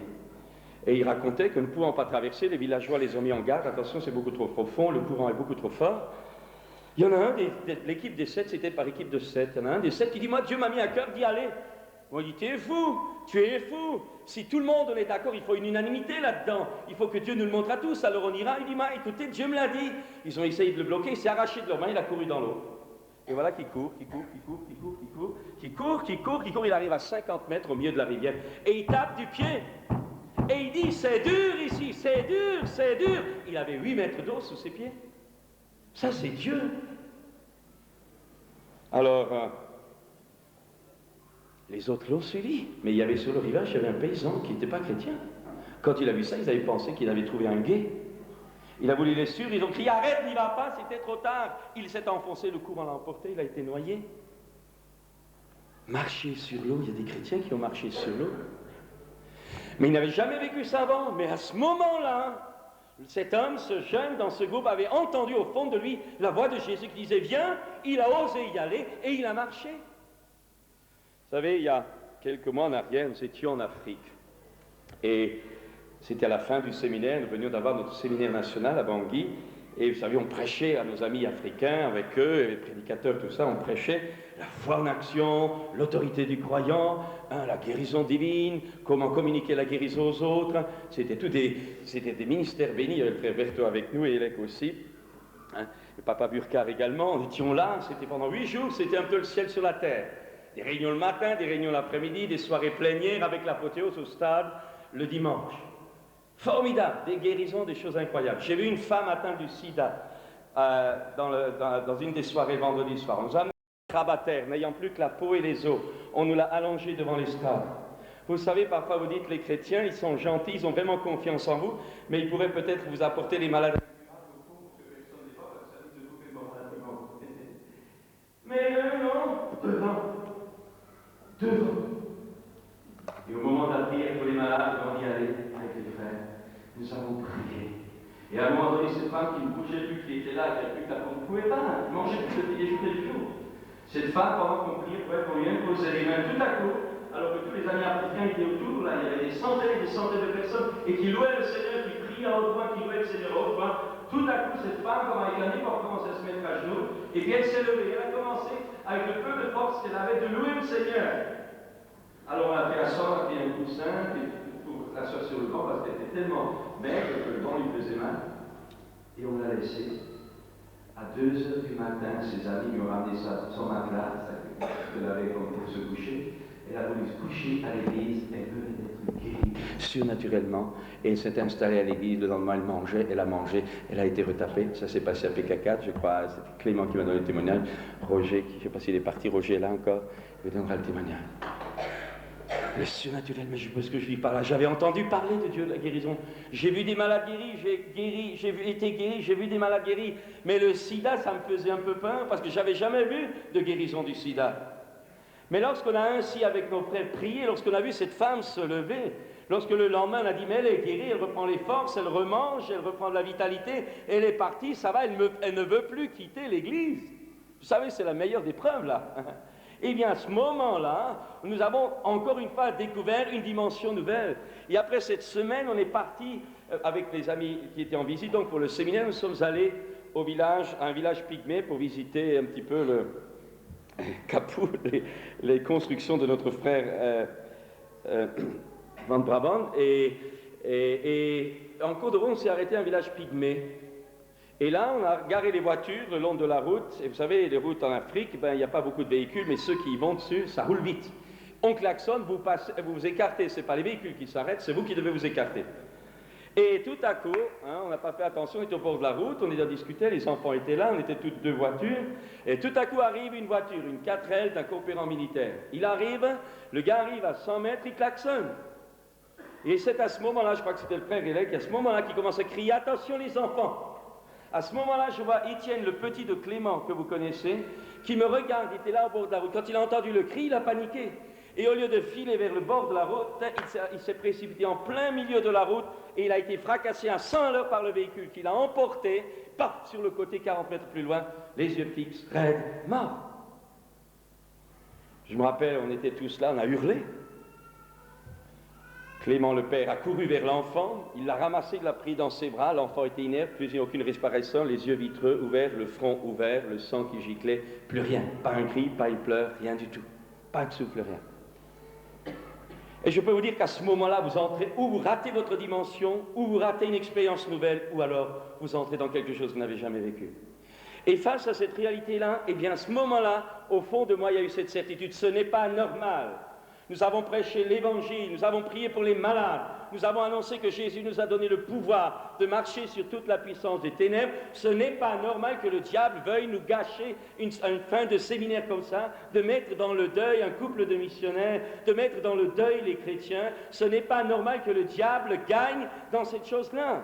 Et ils racontaient que ne pouvant pas traverser, les villageois les ont mis en garde. Attention, c'est beaucoup trop profond, le courant est beaucoup trop fort. Il y en a un, l'équipe des 7, c'était par équipe de 7. Il y en a un des 7 qui dit, moi, Dieu m'a mis à cœur d'y aller. On dit, tu es fou, tu es fou. Si tout le monde est d'accord, il faut une unanimité là-dedans. Il faut que Dieu nous le montre à tous, alors on ira. Il dit, écoutez, Dieu me l'a dit. Ils ont essayé de le bloquer, il s'est arraché de leurs mains, il a couru dans l'eau. Et voilà qu'il court, il arrive à 50 mètres au milieu de la rivière. Et il tape du pied. Et il dit, c'est dur ici, c'est dur, c'est dur. Il avait 8 mètres d'eau sous ses pieds. Ça, c'est Dieu. Alors, les autres l'ont suivi. Mais il y avait sur le rivage, il y avait un paysan qui n'était pas chrétien. Quand il a vu ça, ils avaient pensé qu'il avait trouvé un gué. Il a voulu les suivre, ils ont crié, arrête, n'y va pas, c'était trop tard. Il s'est enfoncé, le courant l'a emporté, il a été noyé. Marcher sur l'eau, il y a des chrétiens qui ont marché sur l'eau. Mais il n'avait jamais vécu ça avant. Mais à ce moment-là, cet homme, ce jeune dans ce groupe, avait entendu au fond de lui la voix de Jésus qui disait « Viens », il a osé y aller et il a marché. Vous savez, il y a quelques mois en arrière, nous étions en Afrique. Et c'était à la fin du séminaire, nous venions d'avoir notre séminaire national à Bangui, et vous savez, on prêchait à nos amis africains avec eux, et les prédicateurs, tout ça, on prêchait la foi en action, l'autorité du croyant, la guérison divine, comment communiquer la guérison aux autres. C'était des ministères bénis. Il y avait le frère Berthaud avec nous et Elec aussi. Le papa Burkhardt également. Nous étions là, c'était pendant 8 jours, c'était un peu le ciel sur la terre. Des réunions le matin, des réunions l'après-midi, des soirées plénières avec l'apothéose au stade le dimanche. Formidable, des guérisons, des choses incroyables. J'ai vu une femme atteinte du sida dans une des soirées vendredi soir. On nous a amené un crabataire, n'ayant plus que la peau et les os. On nous l'a allongé devant les stades. Vous savez, parfois vous dites, les chrétiens, ils sont gentils, ils ont vraiment confiance en vous, mais ils pourraient peut-être vous apporter les maladies. Mais non, devant. Et au moment de la prière pour les malades, on y allait avec les frères. Nous avons prié. Et à un moment donné, cette femme qui ne bougeait plus, qui était là, qui n'avait plus que la peau, ne pouvait pas, elle ne mangeait plus depuis des jours et des jours. Cette femme, pendant qu'on priait, on lui imposait les mains tout à coup, alors que tous les amis africains étaient autour, là, il y avait des centaines et des centaines de personnes, et qui louaient le Seigneur, qui priaient à haute voix, qui louaient le Seigneur à haute voix. Tout à coup, cette femme, comme avec un époque, commençait à se mettre à genoux, et puis elle s'est levée, elle a commencé, avec le peu de force qu'elle avait, de louer le Seigneur. Alors on a fait asseoir, on a fait un coussin pour l'asseoir sur le banc parce qu'elle était tellement maigre que le banc lui faisait mal. Et on l'a laissé. À 2h du matin, ses amis lui ont ramené son matelas, qu'elle avait comme pour se coucher. Elle a voulu se coucher à l'église, elle venait d'être guérie surnaturellement. Et elle s'est installée à l'église, le lendemain elle a mangé, elle a été retapée. Ça s'est passé à PK4, je crois, c'est Clément qui m'a donné le témoignage. Roger, je ne sais pas s'il est parti, Roger est là encore, il vous donnera le témoignage. Le surnaturel, mais je sais ce que je vis par là. J'avais entendu parler de Dieu de la guérison. J'ai vu des malades guéris, j'ai été guéri, j'ai vu des malades guéris. Mais le sida, ça me faisait un peu peur parce que j'avais jamais vu de guérison du sida. Mais lorsqu'on a ainsi avec nos frères prié, lorsqu'on a vu cette femme se lever, lorsque le lendemain on a dit mais elle est guérie, elle reprend les forces, elle remange, elle reprend de la vitalité, elle est partie, ça va, elle ne veut plus quitter l'église. Vous savez, c'est la meilleure des preuves là. Eh bien, à ce moment-là, nous avons encore une fois découvert une dimension nouvelle. Et après cette semaine, on est parti avec les amis qui étaient en visite. Donc, pour le séminaire, nous sommes allés au village, à un village pygmée, pour visiter un petit peu le Capou, les constructions de notre frère Van Brabant. Et en cours de route, on s'est arrêté à un village pygmée. Et là, on a garé les voitures le long de la route. Et vous savez, les routes en Afrique, il n'y a pas beaucoup de véhicules, mais ceux qui y vont dessus, ça roule vite. On klaxonne, vous vous écartez. Ce n'est pas les véhicules qui s'arrêtent, c'est vous qui devez vous écarter. Et tout à coup, on n'a pas fait attention, on était au bord de la route, on était à discuter, les enfants étaient là, on était toutes deux voitures. Et tout à coup arrive une voiture, une 4L d'un coopérant militaire. Il arrive, le gars arrive à 100 mètres, il klaxonne. Et c'est à ce moment-là, je crois que c'était le frère Élec, à ce moment-là qu'il commence à crier « Attention les enfants !» À ce moment-là, je vois Étienne, le petit de Clément, que vous connaissez, qui me regarde, il était là au bord de la route. Quand il a entendu le cri, il a paniqué. Et au lieu de filer vers le bord de la route, il s'est précipité en plein milieu de la route et il a été fracassé à 100 à l'heure par le véhicule qui l'a emporté, paf, sur le côté 40 mètres plus loin, les yeux fixes, raide, mort. Je me rappelle, on était tous là, on a hurlé. Clément le père a couru vers l'enfant, il l'a ramassé, il l'a pris dans ses bras, l'enfant était inerte, plus aucune respiration, les yeux vitreux ouverts, le front ouvert, le sang qui giclait, plus rien, pas un cri, pas une pleure, rien du tout, pas de souffle, rien. Et je peux vous dire qu'à ce moment-là, vous entrez, ou vous ratez votre dimension, ou vous ratez une expérience nouvelle, ou alors vous entrez dans quelque chose que vous n'avez jamais vécu. Et face à cette réalité-là, eh bien à ce moment-là, au fond de moi, il y a eu cette certitude, ce n'est pas normal. Nous avons prêché l'évangile, nous avons prié pour les malades, nous avons annoncé que Jésus nous a donné le pouvoir de marcher sur toute la puissance des ténèbres. Ce n'est pas normal que le diable veuille nous gâcher une fin de séminaire comme ça, de mettre dans le deuil un couple de missionnaires, de mettre dans le deuil les chrétiens. Ce n'est pas normal que le diable gagne dans cette chose-là.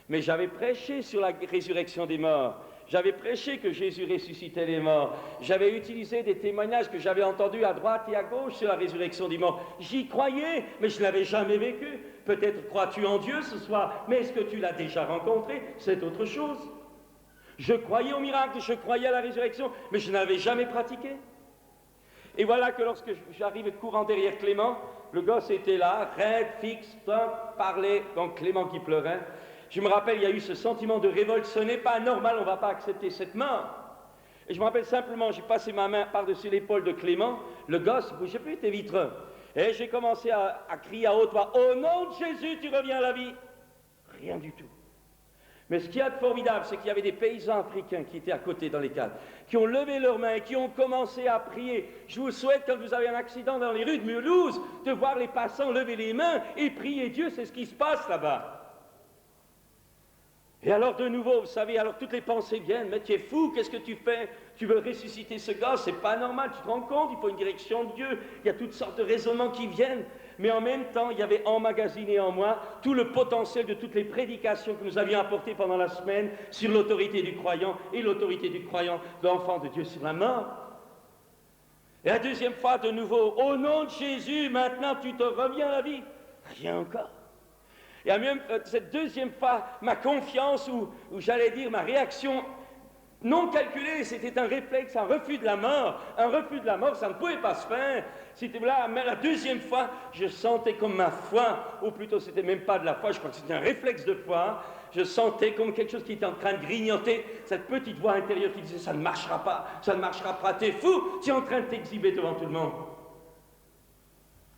Mais j'avais prêché sur la résurrection des morts. J'avais prêché que Jésus ressuscitait les morts. J'avais utilisé des témoignages que j'avais entendus à droite et à gauche sur la résurrection des morts. J'y croyais, mais je ne l'avais jamais vécu. Peut-être crois-tu en Dieu ce soir, mais est-ce que tu l'as déjà rencontré? C'est autre chose. Je croyais au miracle, je croyais à la résurrection, mais je n'avais jamais pratiqué. Et voilà que lorsque j'arrive courant derrière Clément, le gosse était là, raide, fixe, parlait, donc Clément qui pleurait. Je me rappelle, il y a eu ce sentiment de révolte, ce n'est pas normal, on ne va pas accepter cette mort. Et je me rappelle simplement, j'ai passé ma main par-dessus l'épaule de Clément, le gosse ne bougeait plus, était vitreux. Et j'ai commencé à crier à haute voix, « Au nom de Jésus, tu reviens à la vie !» Rien du tout. Mais ce qu'il y a de formidable, c'est qu'il y avait des paysans africains qui étaient à côté dans les cadres, qui ont levé leurs mains et qui ont commencé à prier. Je vous souhaite, quand vous avez un accident dans les rues de Mulhouse, de voir les passants lever les mains et prier Dieu, c'est ce qui se passe là-bas. Et alors de nouveau, vous savez, alors toutes les pensées viennent, mais tu es fou, qu'est-ce que tu fais? Tu veux ressusciter ce gars, c'est pas normal, tu te rends compte, il faut une direction de Dieu, il y a toutes sortes de raisonnements qui viennent. Mais en même temps, il y avait emmagasiné en moi tout le potentiel de toutes les prédications que nous avions apportées pendant la semaine sur l'autorité du croyant et l'autorité du croyant, de l'enfant de Dieu sur la mort. Et la deuxième fois, de nouveau, au nom de Jésus, maintenant tu te reviens à la vie. Rien encore. Et même cette deuxième fois, ma confiance, ou j'allais dire ma réaction non calculée, c'était un réflexe, un refus de la mort. Un refus de la mort, ça ne pouvait pas se faire. C'était là, mais la deuxième fois, je sentais comme ma foi, ou plutôt c'était même pas de la foi, je crois que c'était un réflexe de foi. Je sentais comme quelque chose qui était en train de grignoter, cette petite voix intérieure qui disait « ça ne marchera pas, t'es fou, tu es en train de t'exhiber devant tout le monde ».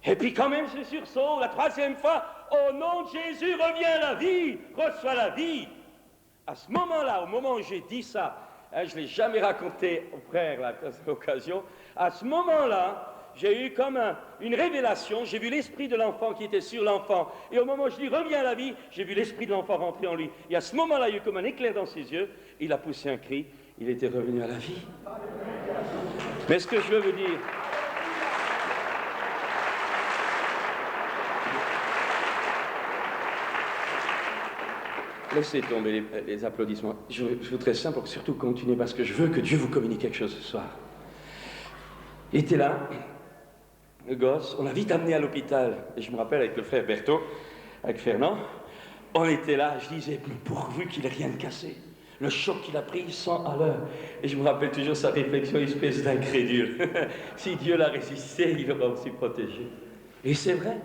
Et puis quand même ce sursaut, la troisième fois, au nom de Jésus, reviens à la vie, reçois la vie. À ce moment-là, au moment où j'ai dit ça, je ne l'ai jamais raconté aux frères à l'occasion, à ce moment-là, j'ai eu comme une révélation, j'ai vu l'esprit de l'enfant qui était sur l'enfant, et au moment où je dis reviens à la vie, j'ai vu l'esprit de l'enfant rentrer en lui. Et à ce moment-là, il y a eu comme un éclair dans ses yeux, il a poussé un cri, il était revenu à la vie. Mais ce que je veux vous dire, laissez tomber les applaudissements. Je voudrais simplement surtout continuer parce que je veux que Dieu vous communique quelque chose ce soir. Il était là, le gosse, on l'a vite amené à l'hôpital. Et je me rappelle avec le frère Berthaud, avec Fernand, on était là, je disais, pourvu qu'il n'ait rien de cassé. Le choc qu'il a pris 100 à l'heure. Et je me rappelle toujours sa réflexion, espèce d'incrédule. Si Dieu l'a résisté, il l'aura aussi protégé. Et c'est vrai.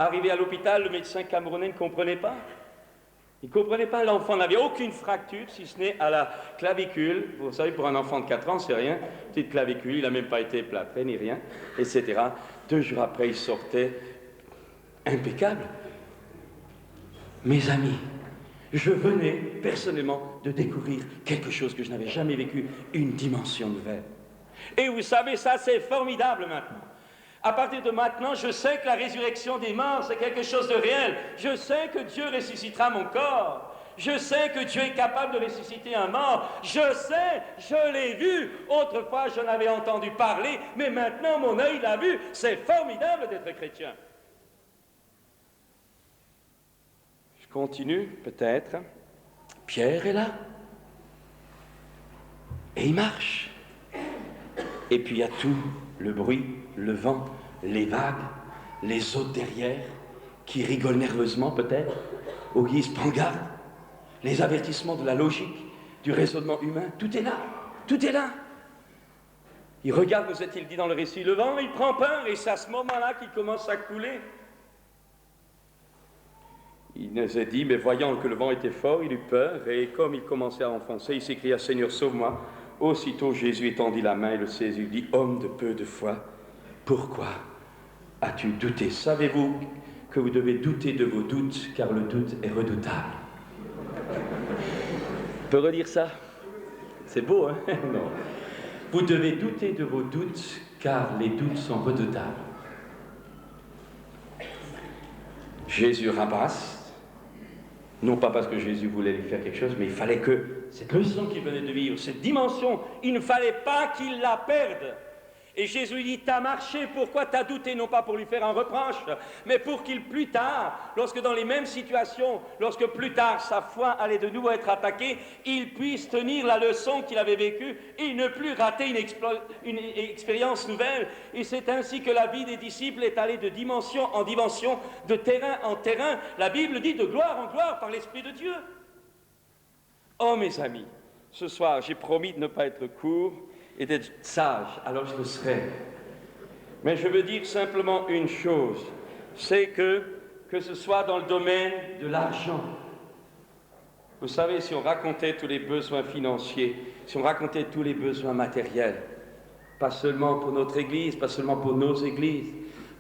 Arrivé à l'hôpital, le médecin camerounais ne comprenait pas. Il ne comprenait pas, l'enfant n'avait aucune fracture, si ce n'est à la clavicule. Vous savez, pour un enfant de 4 ans, c'est rien. Petite clavicule, il n'a même pas été plâtré, ni rien, etc. 2 jours après, il sortait impeccable. Mes amis, je venais personnellement de découvrir quelque chose que je n'avais jamais vécu, une dimension nouvelle. Et vous savez, ça c'est formidable maintenant. À partir de maintenant, je sais que la résurrection des morts, c'est quelque chose de réel. Je sais que Dieu ressuscitera mon corps. Je sais que Dieu est capable de ressusciter un mort. Je sais, je l'ai vu. Autrefois, j'en avais entendu parler, mais maintenant, mon œil l'a vu. C'est formidable d'être chrétien. Je continue, peut-être. Pierre est là. Et il marche. Et puis il y a tout, le bruit, le vent, les vagues, les autres derrière, qui rigolent nerveusement peut-être, au guise prends garde, les avertissements de la logique, du raisonnement humain, tout est là, tout est là. Il regarde, nous est-il dit dans le récit, le vent, il prend peur, et c'est à ce moment-là qu'il commence à couler. Il nous a dit, mais voyant que le vent était fort, il eut peur, et comme il commençait à enfoncer, il s'écria, Seigneur, sauve-moi. Aussitôt Jésus étendit la main et le saisit, dit, homme de peu de foi, pourquoi as-tu douté? Savez-vous que vous devez douter de vos doutes, car le doute est redoutable. On peut redire ça? C'est beau, hein? Non. Vous devez douter de vos doutes, car les doutes sont redoutables. Jésus ramasse, non pas parce que Jésus voulait lui faire quelque chose, mais il fallait que cette leçon qu'il venait de vivre, cette dimension, il ne fallait pas qu'il la perde. Et Jésus dit, t'as marché, pourquoi t'as douté? Non pas pour lui faire un reproche, mais pour qu'il plus tard, lorsque dans les mêmes situations, lorsque plus tard sa foi allait de nouveau être attaquée, il puisse tenir la leçon qu'il avait vécue et ne plus rater une expérience nouvelle. Et c'est ainsi que la vie des disciples est allée de dimension en dimension, de terrain en terrain. La Bible dit de gloire en gloire par l'Esprit de Dieu. Oh mes amis, ce soir j'ai promis de ne pas être court et d'être sage, alors je le serai. Mais je veux dire simplement une chose, c'est que ce soit dans le domaine de l'argent. Vous savez, si on racontait tous les besoins financiers, si on racontait tous les besoins matériels, pas seulement pour notre Église, pas seulement pour nos églises,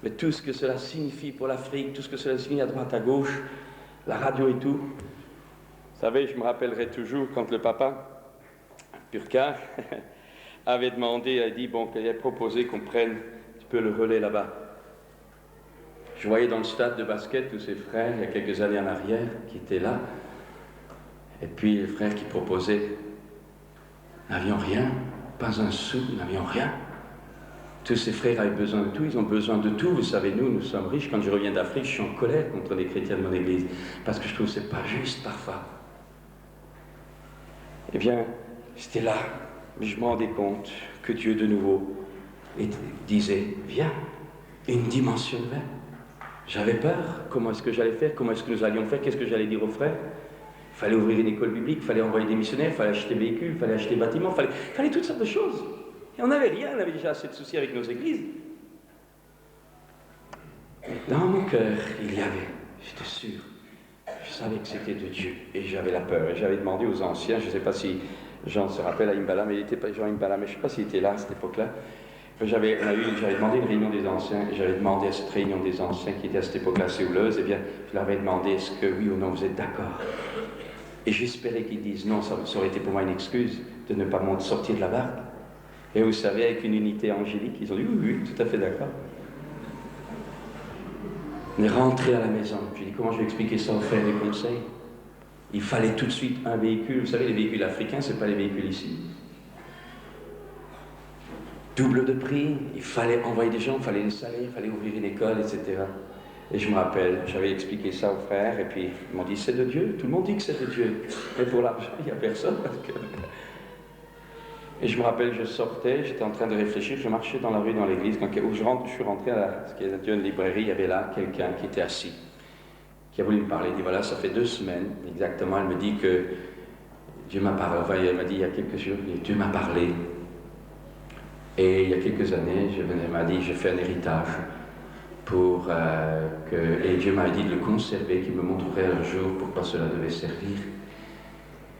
mais tout ce que cela signifie pour l'Afrique, tout ce que cela signifie à droite, à gauche, la radio et tout. Vous savez, je me rappellerai toujours quand le papa, Purcard, avait demandé, a dit, bon, qu'il avait proposé qu'on prenne un petit peu le relais là-bas. Je voyais dans le stade de basket tous ses frères, il y a quelques années en arrière, qui étaient là. Et puis les frères qui proposaient, n'avions rien, pas un sou, n'avions rien. Tous ces frères avaient besoin de tout, ils ont besoin de tout. Vous savez, nous sommes riches. Quand je reviens d'Afrique, je suis en colère contre les chrétiens de mon église, parce que je trouve que ce n'est pas juste parfois. Eh bien, c'était là, mais je me rendais compte que Dieu de nouveau disait, viens, une dimension nouvelle. J'avais peur, comment est-ce que j'allais faire, comment est-ce que nous allions faire, qu'est-ce que j'allais dire aux frères. Il fallait ouvrir une école biblique, il fallait envoyer des missionnaires, il fallait acheter des véhicules, il fallait acheter des bâtiments, il fallait toutes sortes de choses. Et on n'avait rien, on avait déjà assez de soucis avec nos églises. Dans mon cœur, il y avait, j'étais sûr, je savais que c'était de Dieu, et j'avais la peur. Et j'avais demandé aux anciens, je ne sais pas si Jean se rappelle à Imbala, mais il n'était pas Jean Imbala, mais je ne sais pas s'il était là à cette époque-là. J'avais demandé une réunion des anciens, et j'avais demandé à cette réunion des anciens qui était à cette époque-là séouleuse, eh bien, je leur avais demandé, est-ce que oui ou non vous êtes d'accord? Et j'espérais qu'ils disent non, ça aurait été pour moi une excuse de ne pas sortir de la barque. Et vous savez, avec une unité angélique, ils ont dit oui, tout à fait d'accord. On est rentré à la maison. J'ai dit comment je vais expliquer ça aux frères des conseils? Il fallait tout de suite un véhicule. Vous savez, les véhicules africains, ce n'est pas les véhicules ici. Double de prix, il fallait envoyer des gens, il fallait les salaires, il fallait ouvrir une école, etc. Et je me rappelle, j'avais expliqué ça aux frères, et puis ils m'ont dit c'est de Dieu. Tout le monde dit que c'est de Dieu. Mais pour l'argent, il n'y a personne. Parce que... Et je me rappelle, je sortais, j'étais en train de réfléchir, je marchais dans la rue, dans l'église. Quand je suis rentré à ce qui est une librairie, il y avait là quelqu'un qui était assis, qui a voulu me parler. Il dit voilà, ça fait 2 semaines exactement. Elle me dit que Dieu m'a parlé. Enfin, elle m'a dit il y a quelques jours, Dieu m'a parlé. Et il y a quelques années, elle m'a dit j'ai fait un héritage pour et Dieu m'a dit de le conserver, qu'il me montrerait un jour pourquoi cela devait servir.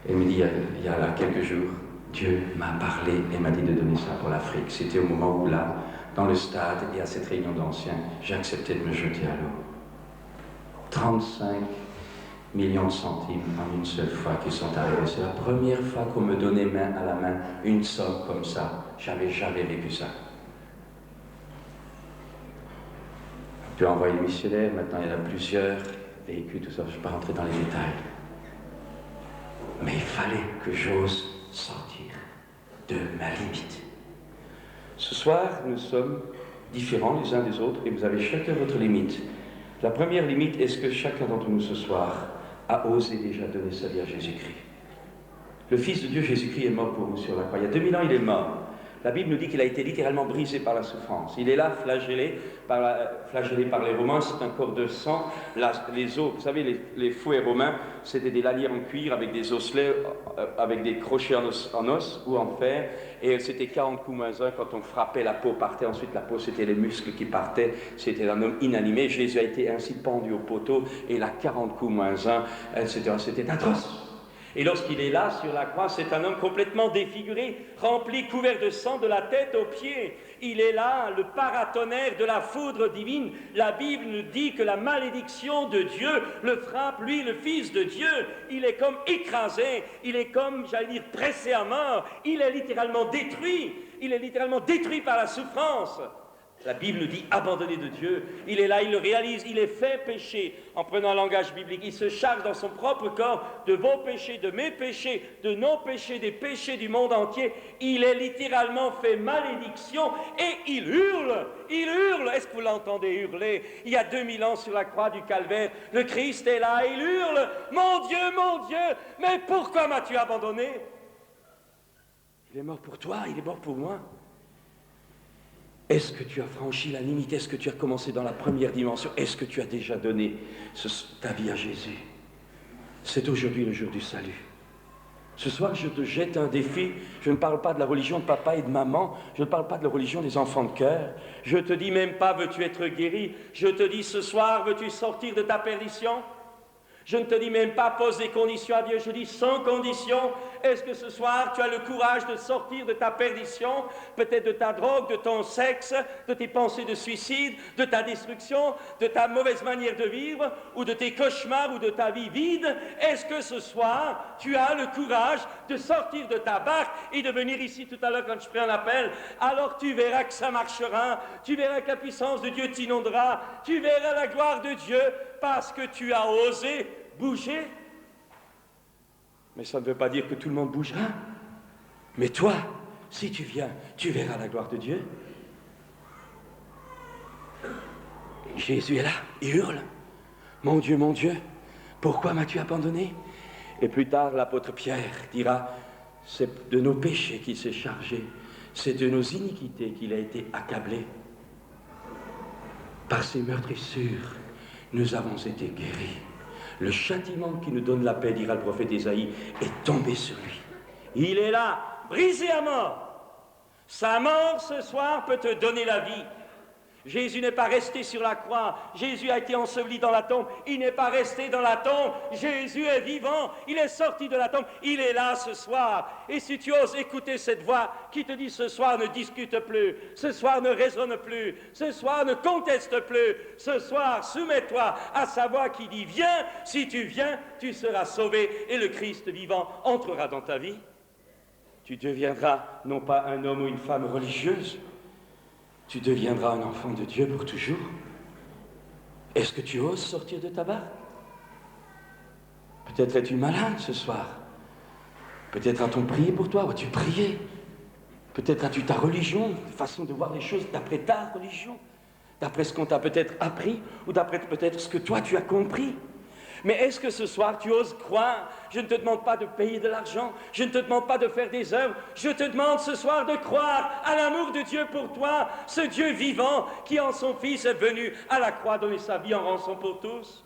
Et il me dit il y a là quelques jours, Dieu m'a parlé et m'a dit de donner ça pour l'Afrique. C'était au moment où là, dans le stade et à cette réunion d'anciens, j'ai accepté de me jeter à l'eau. 35 millions de centimes en une seule fois qui sont arrivés. C'est la première fois qu'on me donnait main à la main une somme comme ça. J'avais jamais vécu ça. Tu as envoyé le missionnaire, maintenant il y en a plusieurs véhicules, tout ça, je ne vais pas rentrer dans les détails. Mais il fallait que j'ose sortir de ma limite. Ce soir, nous sommes différents les uns des autres et vous avez chacun votre limite. La première limite, est-ce que chacun d'entre nous ce soir a osé déjà donner sa vie à Jésus-Christ? Le Fils de Dieu, Jésus-Christ, est mort pour nous sur la croix. Il y a 2000 ans, il est mort. La Bible nous dit qu'il a été littéralement brisé par la souffrance. Il est là, flagellé par les Romains. C'est un corps de sang. Les os, vous savez, les fouets romains, c'était des lanières en cuir avec des osselets, avec des crochets en os ou en fer. Et c'était 40 coups moins 1 quand on frappait, la peau partait. Ensuite, la peau, c'était les muscles qui partaient. C'était un homme inanimé. Jésus a été ainsi pendu au poteau. Et là, 40 coups moins 1, etc. C'était atroce. Et lorsqu'il est là, sur la croix, c'est un homme complètement défiguré, rempli, couvert de sang de la tête aux pieds. Il est là, le paratonnerre de la foudre divine. La Bible nous dit que la malédiction de Dieu le frappe, lui, le Fils de Dieu. Il est comme écrasé, il est comme, j'allais dire, pressé à mort. Il est littéralement détruit. Il est littéralement détruit par la souffrance. La Bible nous dit abandonné de Dieu. Il est là, il le réalise, il est fait péché. En prenant un langage biblique, il se charge dans son propre corps de vos péchés, de mes péchés, de nos péchés, des péchés du monde entier. Il est littéralement fait malédiction et il hurle. Il hurle. Est-ce que vous l'entendez hurler? Il y a 2000 ans sur la croix du Calvaire, le Christ est là, il hurle. Mon Dieu, mais pourquoi m'as-tu abandonné? Il est mort pour toi, il est mort pour moi. Est-ce que tu as franchi la limite? Est-ce que tu as commencé dans la première dimension? Est-ce que tu as déjà donné ta vie à Jésus? C'est aujourd'hui le jour du salut. Ce soir, je te jette un défi. Je ne parle pas de la religion de papa et de maman. Je ne parle pas de la religion des enfants de cœur. Je ne te dis même pas, veux-tu être guéri? Je te dis, ce soir, veux-tu sortir de ta perdition? Je ne te dis même pas, pose des conditions à Dieu. Je dis, sans condition, est-ce que ce soir, tu as le courage de sortir de ta perdition, peut-être de ta drogue, de ton sexe, de tes pensées de suicide, de ta destruction, de ta mauvaise manière de vivre, ou de tes cauchemars, ou de ta vie vide? Est-ce que ce soir, tu as le courage de sortir de ta barque et de venir ici tout à l'heure quand je ferai un appel? Alors tu verras que ça marchera, tu verras que la puissance de Dieu t'inondera, tu verras la gloire de Dieu, parce que tu as osé bouger. Mais ça ne veut pas dire que tout le monde bougera. Mais toi, si tu viens, tu verras la gloire de Dieu. Jésus est là, il hurle. Mon Dieu, pourquoi m'as-tu abandonné? Et plus tard, l'apôtre Pierre dira, c'est de nos péchés qu'il s'est chargé, c'est de nos iniquités qu'il a été accablé. Par ses meurtrissures, nous avons été guéris. Le châtiment qui nous donne la paix, dira le prophète Ésaïe, est tombé sur lui. Il est là, brisé à mort. Sa mort ce soir peut te donner la vie. Jésus n'est pas resté sur la croix. Jésus a été enseveli dans la tombe. Il n'est pas resté dans la tombe. Jésus est vivant. Il est sorti de la tombe. Il est là ce soir. Et si tu oses écouter cette voix qui te dit ce soir ne discute plus, ce soir ne raisonne plus, ce soir ne conteste plus, ce soir soumets-toi à sa voix qui dit viens, si tu viens, tu seras sauvé et le Christ vivant entrera dans ta vie. Tu deviendras non pas un homme ou une femme religieuse, tu deviendras un enfant de Dieu pour toujours. Est-ce que tu oses sortir de ta barque? Peut-être es-tu malade ce soir. Peut-être a-t-on prié pour toi, ou as-tu prié? Peut-être as-tu ta religion, façon de voir les choses d'après ta religion, d'après ce qu'on t'a peut-être appris, ou d'après peut-être ce que toi tu as compris. Mais est-ce que ce soir tu oses croire? Je ne te demande pas de payer de l'argent, je ne te demande pas de faire des œuvres, je te demande ce soir de croire à l'amour de Dieu pour toi, ce Dieu vivant qui en son Fils est venu à la croix donner sa vie en rançon pour tous.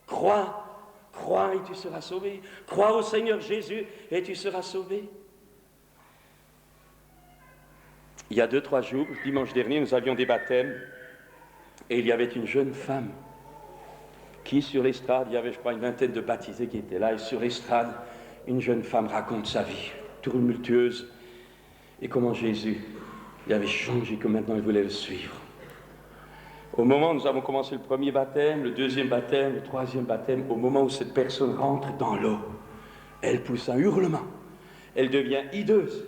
Crois, crois et tu seras sauvé. Crois au Seigneur Jésus et tu seras sauvé. Il y a 2-3 jours, dimanche dernier, nous avions des baptêmes et il y avait une jeune femme qui, sur l'estrade, il y avait, je crois, une vingtaine de baptisés qui étaient là, et sur l'estrade, une jeune femme raconte sa vie, tumultueuse, et comment Jésus avait changé, que maintenant il voulait le suivre. Au moment où nous avons commencé le premier baptême, le deuxième baptême, le troisième baptême, au moment où cette personne rentre dans l'eau, elle pousse un hurlement, elle devient hideuse,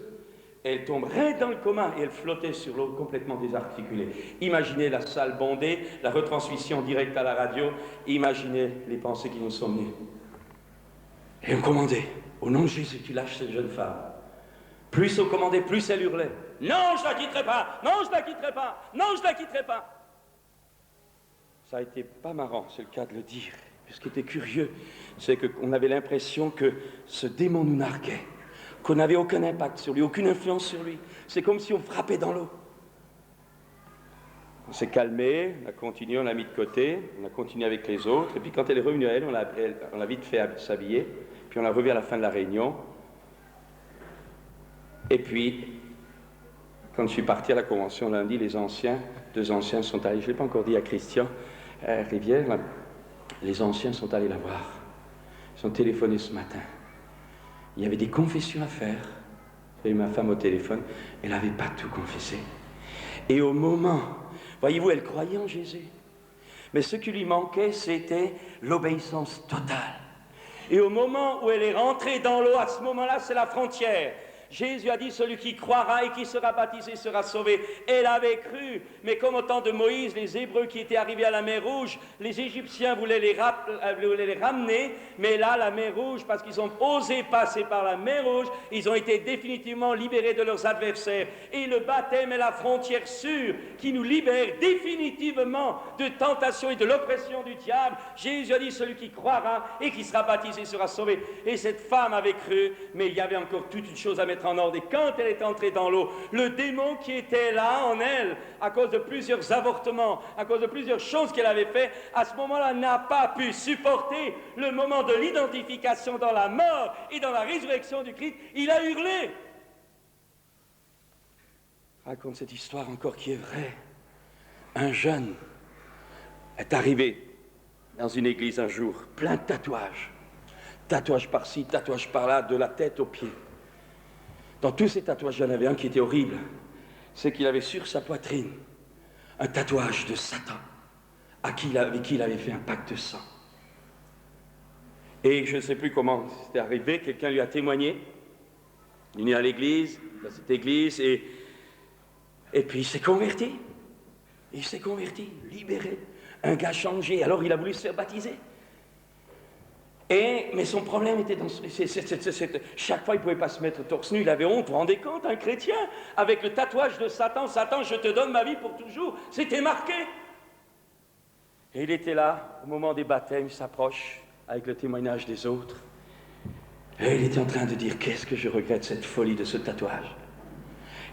elle tombe raide dans le coma et elle flottait sur l'eau complètement désarticulée. Imaginez la salle bondée, la retransmission directe à la radio, imaginez les pensées qui nous sont venues. Et on commandait, au nom de Jésus, tu lâches cette jeune femme. Plus on commandait, plus elle hurlait. Non, je ne la quitterai pas, non, je ne la quitterai pas, non, je ne la quitterai pas. Ça a été pas marrant, c'est le cas de le dire. Ce qui était curieux, c'est qu'on avait l'impression que ce démon nous narguait, qu'on n'avait aucun impact sur lui, aucune influence sur lui. C'est comme si on frappait dans l'eau. On s'est calmé, on a continué, on l'a mis de côté, on a continué avec les autres, et puis quand elle est revenue à elle, on l'a vite fait s'habiller, puis on l'a revue à la fin de la réunion. Et puis, quand je suis parti à la convention lundi, les anciens, 2 anciens sont allés, je ne l'ai pas encore dit à Christian Rivière, là, les anciens sont allés la voir. Ils ont téléphoné ce matin. Il y avait des confessions à faire. J'ai eu ma femme au téléphone, elle n'avait pas tout confessé. Et au moment, voyez-vous, elle croyait en Jésus. Mais ce qui lui manquait, c'était l'obéissance totale. Et au moment où elle est rentrée dans l'eau, à ce moment-là, c'est la frontière. Jésus a dit, celui qui croira et qui sera baptisé sera sauvé. Elle avait cru, mais comme au temps de Moïse, les Hébreux qui étaient arrivés à la mer Rouge, les Égyptiens voulaient les ramener, mais là, la mer Rouge, parce qu'ils ont osé passer par la mer Rouge, ils ont été définitivement libérés de leurs adversaires. Et le baptême est la frontière sûre qui nous libère définitivement de tentation et de l'oppression du diable. Jésus a dit, celui qui croira et qui sera baptisé sera sauvé. Et cette femme avait cru, mais il y avait encore toute une chose à mettre remettre en ordre. Et quand elle est entrée dans l'eau, le démon qui était là en elle, à cause de plusieurs avortements, à cause de plusieurs choses qu'elle avait fait, à ce moment-là n'a pas pu supporter le moment de l'identification dans la mort et dans la résurrection du Christ. Il a hurlé. Raconte cette histoire encore qui est vraie. Un jeune est arrivé dans une église un jour, plein de tatouages. Tatouage par-ci, tatouage par-là, de la tête aux pieds. Dans tous ces tatouages, il y en avait un qui était horrible. C'est qu'il avait sur sa poitrine un tatouage de Satan, avec qui il avait fait un pacte de sang. Et je ne sais plus comment c'était arrivé, quelqu'un lui a témoigné. Il est venu à l'église, dans cette église, et puis il s'est converti. Il s'est converti, libéré. Un gars changé, alors il a voulu se faire baptiser. Mais son problème était dans... chaque fois, il ne pouvait pas se mettre torse nu, il avait honte. Vous vous rendez compte, un chrétien, avec le tatouage de Satan, Satan, je te donne ma vie pour toujours, c'était marqué. Et il était là, au moment des baptêmes, il s'approche avec le témoignage des autres. Et il était en train de dire, qu'est-ce que je regrette cette folie de ce tatouage.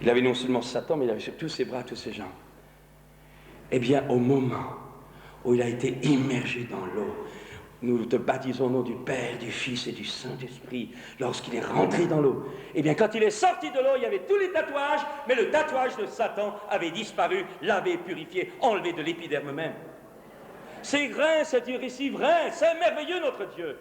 Il avait non seulement Satan, mais il avait sur tous ses bras, tous ses jambes. Eh bien, au moment où il a été immergé dans l'eau, nous te baptisons au nom du Père, du Fils et du Saint-Esprit, lorsqu'il est rentré dans l'eau. Eh bien, quand il est sorti de l'eau, il y avait tous les tatouages, mais le tatouage de Satan avait disparu, lavé, purifié, enlevé de l'épiderme même. C'est vrai, c'est un récit vrai, c'est merveilleux notre Dieu.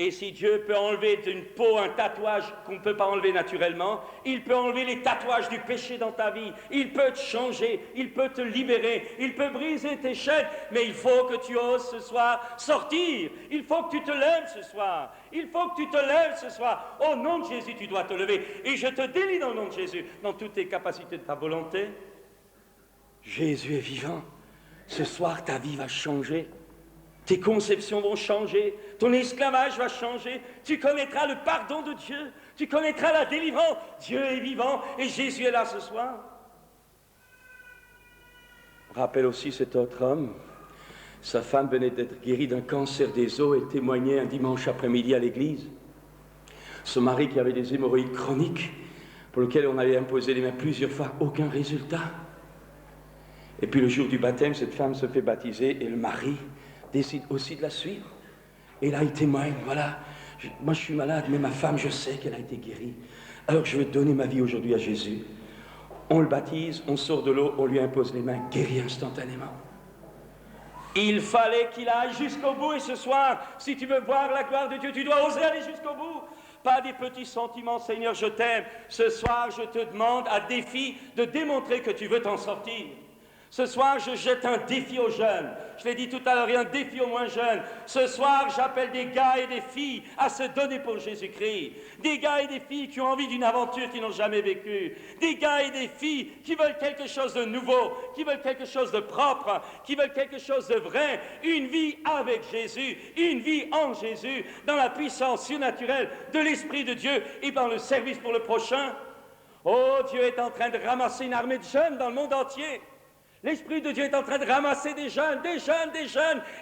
Et si Dieu peut enlever d'une peau un tatouage qu'on ne peut pas enlever naturellement, il peut enlever les tatouages du péché dans ta vie, il peut te changer, il peut te libérer, il peut briser tes chaînes, mais il faut que tu oses ce soir sortir, il faut que tu te lèves ce soir, il faut que tu te lèves ce soir. Au nom de Jésus, tu dois te lever, et je te délie dans le nom de Jésus, dans toutes tes capacités de ta volonté. Jésus est vivant, ce soir ta vie va changer. Tes conceptions vont changer, ton esclavage va changer, tu connaîtras le pardon de Dieu, tu connaîtras la délivrance. Dieu est vivant et Jésus est là ce soir. Rappelle aussi cet autre homme, sa femme venait d'être guérie d'un cancer des os et témoignait un dimanche après-midi à l'église. Son mari qui avait des hémorroïdes chroniques, pour lesquelles on avait imposé les mains plusieurs fois, aucun résultat. Et puis le jour du baptême, cette femme se fait baptiser et le mari décide aussi de la suivre. Et là, il témoigne, voilà, moi je suis malade, mais ma femme, je sais qu'elle a été guérie. Alors je vais donner ma vie aujourd'hui à Jésus. On le baptise, on sort de l'eau, on lui impose les mains, guéri instantanément. Il fallait qu'il aille jusqu'au bout, et ce soir, si tu veux voir la gloire de Dieu, tu dois oser aller jusqu'au bout. Pas des petits sentiments, Seigneur, je t'aime. Ce soir, je te demande à défi de démontrer que tu veux t'en sortir. Ce soir, je jette un défi aux jeunes. Je l'ai dit tout à l'heure, il y a un défi aux moins jeunes. Ce soir, j'appelle des gars et des filles à se donner pour Jésus-Christ. Des gars et des filles qui ont envie d'une aventure qu'ils n'ont jamais vécue. Des gars et des filles qui veulent quelque chose de nouveau, qui veulent quelque chose de propre, qui veulent quelque chose de vrai. Une vie avec Jésus, une vie en Jésus, dans la puissance surnaturelle de l'Esprit de Dieu et dans le service pour le prochain. Oh, Dieu est en train de ramasser une armée de jeunes dans le monde entier. L'Esprit de Dieu est en train de ramasser des jeunes,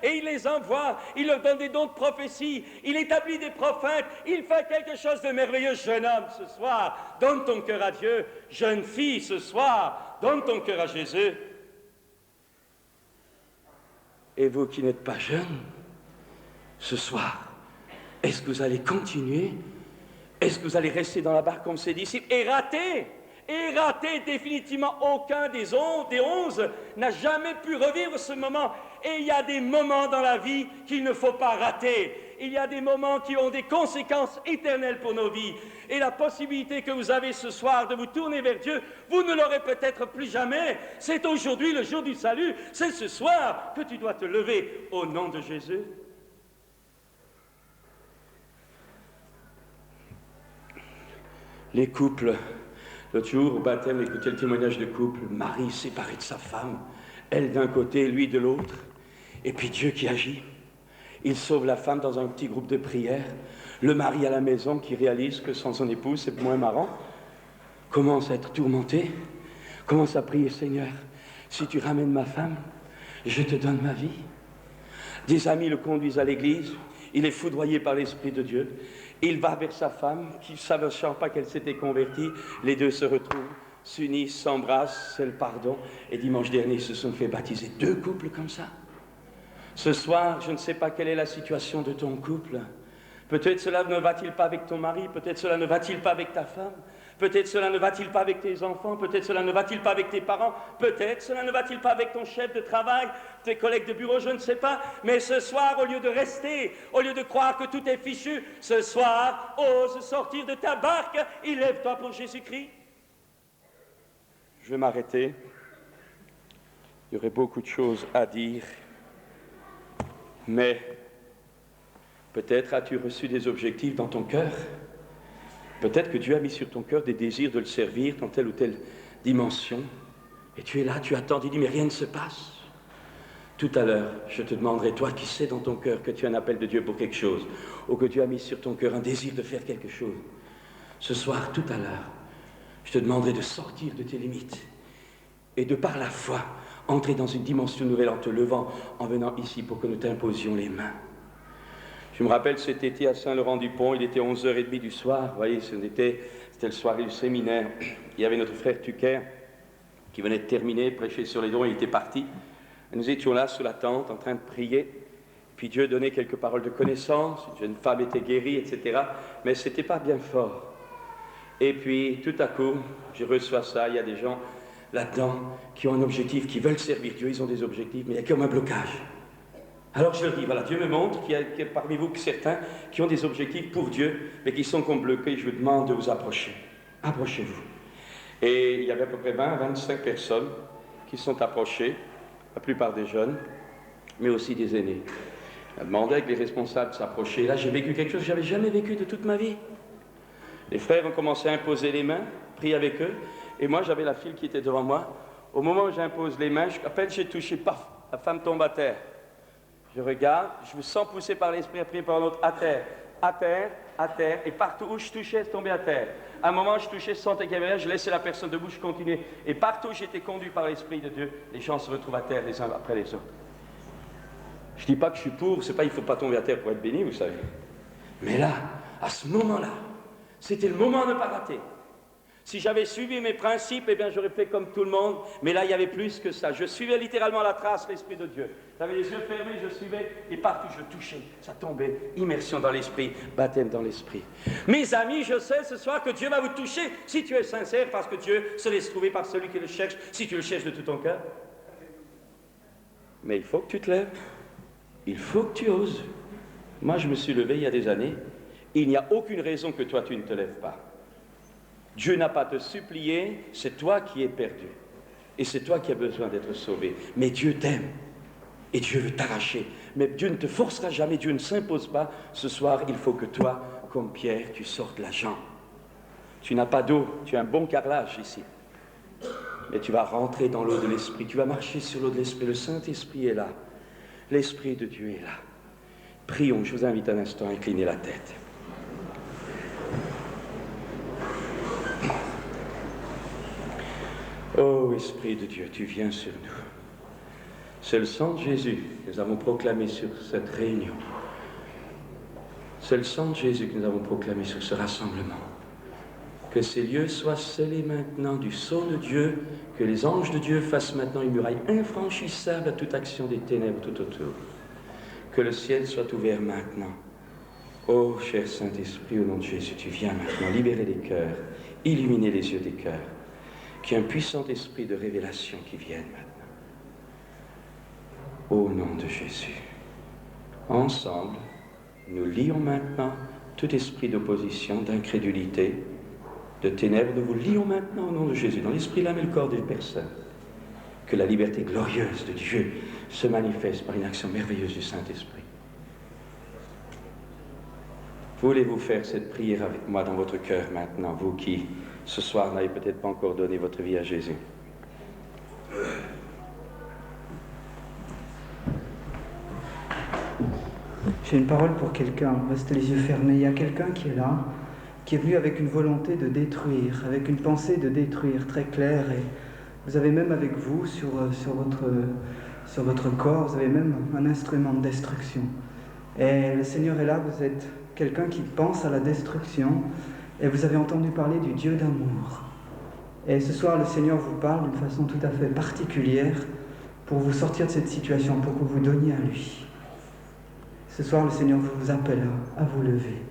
et il les envoie, il leur donne des dons de prophétie, il établit des prophètes, il fait quelque chose de merveilleux. Jeune homme, ce soir, donne ton cœur à Dieu. Jeune fille, ce soir, donne ton cœur à Jésus. Et vous qui n'êtes pas jeunes, ce soir, est-ce que vous allez continuer? Est-ce que vous allez rester dans la barque comme ses disciples et rater définitivement? Aucun des 11 n'a jamais pu revivre ce moment. Et il y a des moments dans la vie qu'il ne faut pas rater. Il y a des moments qui ont des conséquences éternelles pour nos vies. Et la possibilité que vous avez ce soir de vous tourner vers Dieu, vous ne l'aurez peut-être plus jamais. C'est aujourd'hui le jour du salut. C'est ce soir que tu dois te lever au nom de Jésus. Les couples, l'autre jour au baptême, écoutez le témoignage de couple, Marie séparée de sa femme, elle d'un côté, lui de l'autre, et puis Dieu qui agit. Il sauve la femme dans un petit groupe de prière, le mari à la maison qui réalise que sans son épouse c'est moins marrant, commence à être tourmenté, commence à prier, Seigneur, si tu ramènes ma femme, je te donne ma vie. Des amis le conduisent à l'église, il est foudroyé par l'Esprit de Dieu, Il va vers sa femme, qui ne sachant pas qu'elle s'était convertie. Les deux se retrouvent, s'unissent, s'embrassent, c'est le pardon. Et dimanche dernier, ils se sont fait baptiser 2 couples comme ça. Ce soir, je ne sais pas quelle est la situation de ton couple. Peut-être cela ne va-t-il pas avec ton mari, peut-être cela ne va-t-il pas avec ta femme, peut-être cela ne va-t-il pas avec tes enfants, peut-être cela ne va-t-il pas avec tes parents, peut-être cela ne va-t-il pas avec ton chef de travail, tes collègues de bureau, je ne sais pas. Mais ce soir, au lieu de rester, au lieu de croire que tout est fichu, ce soir, ose sortir de ta barque, élève-toi pour Jésus-Christ. Je vais m'arrêter. Il y aurait beaucoup de choses à dire, mais peut-être as-tu reçu des objectifs dans ton cœur. Peut-être que Dieu a mis sur ton cœur des désirs de le servir dans telle ou telle dimension. Et tu es là, tu attends, tu dis, mais rien ne se passe. Tout à l'heure, je te demanderai, toi qui sais dans ton cœur que tu as un appel de Dieu pour quelque chose, ou que Dieu a mis sur ton cœur un désir de faire quelque chose. Ce soir, tout à l'heure, je te demanderai de sortir de tes limites et de, par la foi, entrer dans une dimension nouvelle en te levant, en venant ici pour que nous t'imposions les mains. Je me rappelle cet été à Saint-Laurent-du-Pont, il était 11h30 du soir, vous voyez, c'était le soir du séminaire. Il y avait notre frère Tucker qui venait de terminer, prêcher sur les dons, il était parti. Et nous étions là sous la tente en train de prier, puis Dieu donnait quelques paroles de connaissance, une jeune femme était guérie, etc. Mais ce n'était pas bien fort. Et puis tout à coup, je reçois ça, il y a des gens là-dedans qui ont un objectif, qui veulent servir Dieu, ils ont des objectifs, mais il y a comme un blocage. Alors je leur dis, voilà, Dieu me montre qu'il y a parmi vous certains qui ont des objectifs pour Dieu, mais qui sont comme bloqués. Je vous demande de vous approcher. Approchez-vous. Et il y avait à peu près 20-25 personnes qui sont approchées, la plupart des jeunes, mais aussi des aînés. On a demandé avec les responsables de s'approcher. Là, j'ai vécu quelque chose que je n'avais jamais vécu de toute ma vie. Les frères ont commencé à imposer les mains, prier avec eux, et moi, j'avais la file qui était devant moi. Au moment où j'impose les mains, à peine j'ai touché, paf, la femme tombe à terre. Je regarde, je me sens poussé par l'esprit à prier par l'autre, à terre, à terre, à terre, et partout où je touchais, je tombais à terre. À un moment, je touchais, je sentais qu'il y avait rien, je laissais la personne debout, je continuais. Et partout où j'étais conduit par l'Esprit de Dieu, les gens se retrouvent à terre les uns après les autres. Je ne dis pas que je suis pour, c'est pas il ne faut pas tomber à terre pour être béni, vous savez. Mais là, à ce moment-là, c'était le moment à ne pas rater. Si j'avais suivi mes principes, eh bien j'aurais fait comme tout le monde, mais là il y avait plus que ça. Je suivais littéralement la trace, l'Esprit de Dieu. J'avais les yeux fermés, je suivais, et partout je touchais, ça tombait. Immersion dans l'Esprit, baptême dans l'Esprit. Mes amis, je sais ce soir que Dieu va vous toucher si tu es sincère, parce que Dieu se laisse trouver par celui qui le cherche, si tu le cherches de tout ton cœur. Mais il faut que tu te lèves, il faut que tu oses. Moi je me suis levé il y a des années, il n'y a aucune raison que toi tu ne te lèves pas. Dieu n'a pas à te supplier, c'est toi qui es perdu. Et c'est toi qui as besoin d'être sauvé. Mais Dieu t'aime. Et Dieu veut t'arracher. Mais Dieu ne te forcera jamais, Dieu ne s'impose pas. Ce soir, il faut que toi, comme Pierre, tu sortes la jambe. Tu n'as pas d'eau, tu as un bon carrelage ici. Mais tu vas rentrer dans l'eau de l'Esprit. Tu vas marcher sur l'eau de l'Esprit. Le Saint-Esprit est là. L'Esprit de Dieu est là. Prions, je vous invite un instant à incliner la tête. Ô Esprit de Dieu, tu viens sur nous. C'est le sang de Jésus que nous avons proclamé sur cette réunion. C'est le sang de Jésus que nous avons proclamé sur ce rassemblement. Que ces lieux soient scellés maintenant du sceau de Dieu, que les anges de Dieu fassent maintenant une muraille infranchissable à toute action des ténèbres tout autour. Que le ciel soit ouvert maintenant. Ô cher Saint-Esprit, au nom de Jésus, tu viens maintenant libérer les cœurs, illuminer les yeux des cœurs. Qu'il y ait un puissant esprit de révélation qui vienne maintenant. Au nom de Jésus. Ensemble, nous lions maintenant tout esprit d'opposition, d'incrédulité, de ténèbres. Nous vous lions maintenant au nom de Jésus, dans l'esprit, l'âme et le corps des personnes. Que la liberté glorieuse de Dieu se manifeste par une action merveilleuse du Saint-Esprit. Voulez-vous faire cette prière avec moi dans votre cœur maintenant, vous qui, ce soir, n'avez peut-être pas encore donné votre vie à Jésus? J'ai une parole pour quelqu'un. Restez les yeux fermés. Il y a quelqu'un qui est là, qui est venu avec une volonté de détruire, avec une pensée de détruire très claire. Et vous avez même avec vous, sur votre corps, vous avez même un instrument de destruction. Et le Seigneur est là, vous êtes quelqu'un qui pense à la destruction, et vous avez entendu parler du Dieu d'amour. Et ce soir, le Seigneur vous parle d'une façon tout à fait particulière pour vous sortir de cette situation, pour que vous donniez à lui. Ce soir, le Seigneur vous appelle à vous lever,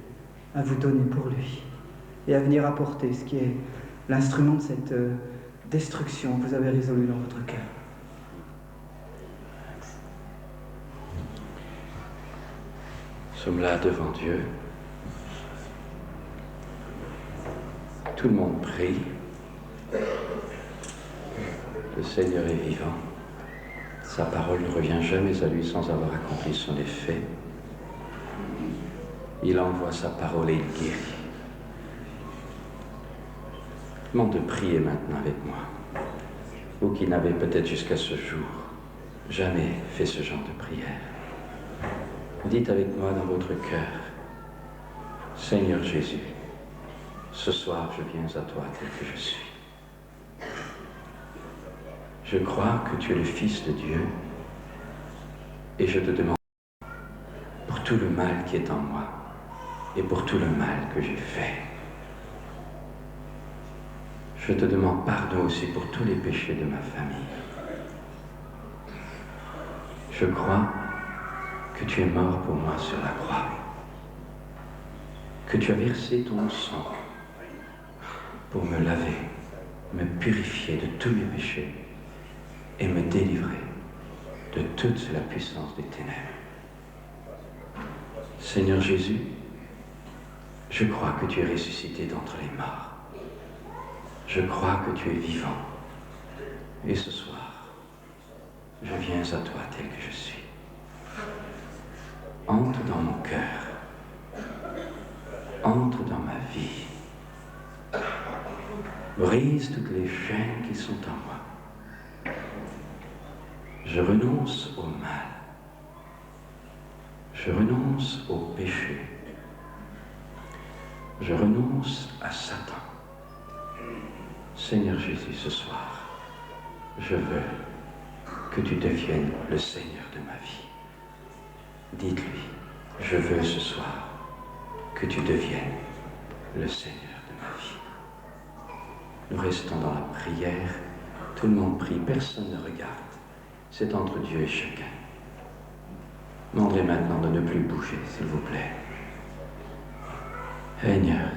à vous donner pour lui, et à venir apporter ce qui est l'instrument de cette destruction que vous avez résolue dans votre cœur. Nous sommes là devant Dieu. Tout le monde prie. Le Seigneur est vivant. Sa parole ne revient jamais à lui sans avoir accompli son effet. Il envoie sa parole et il guérit. Je demande de prier maintenant avec moi. Vous qui n'avez peut-être jusqu'à ce jour jamais fait ce genre de prière. Dites avec moi dans votre cœur, Seigneur Jésus, ce soir je viens à toi tel que je suis. Je crois que tu es le Fils de Dieu et je te demande pour tout le mal qui est en moi et pour tout le mal que j'ai fait. Je te demande pardon aussi pour tous les péchés de ma famille. Je crois que tu es mort pour moi sur la croix, que tu as versé ton sang pour me laver, me purifier de tous mes péchés et me délivrer de toute la puissance des ténèbres. Seigneur Jésus, je crois que tu es ressuscité d'entre les morts. Je crois que tu es vivant. Et ce soir, je viens à toi tel que je suis. Entre dans mon cœur. Entre dans ma vie. Brise toutes les chaînes qui sont en moi. Je renonce au mal. Je renonce au péché. Je renonce à Satan. Seigneur Jésus, ce soir, je veux que tu deviennes le Seigneur de ma vie. Dites-lui, je veux ce soir que tu deviennes le Seigneur de ma vie. Nous restons dans la prière, tout le monde prie, personne ne regarde. C'est entre Dieu et chacun. Demandez maintenant de ne plus bouger, s'il vous plaît. Seigneur,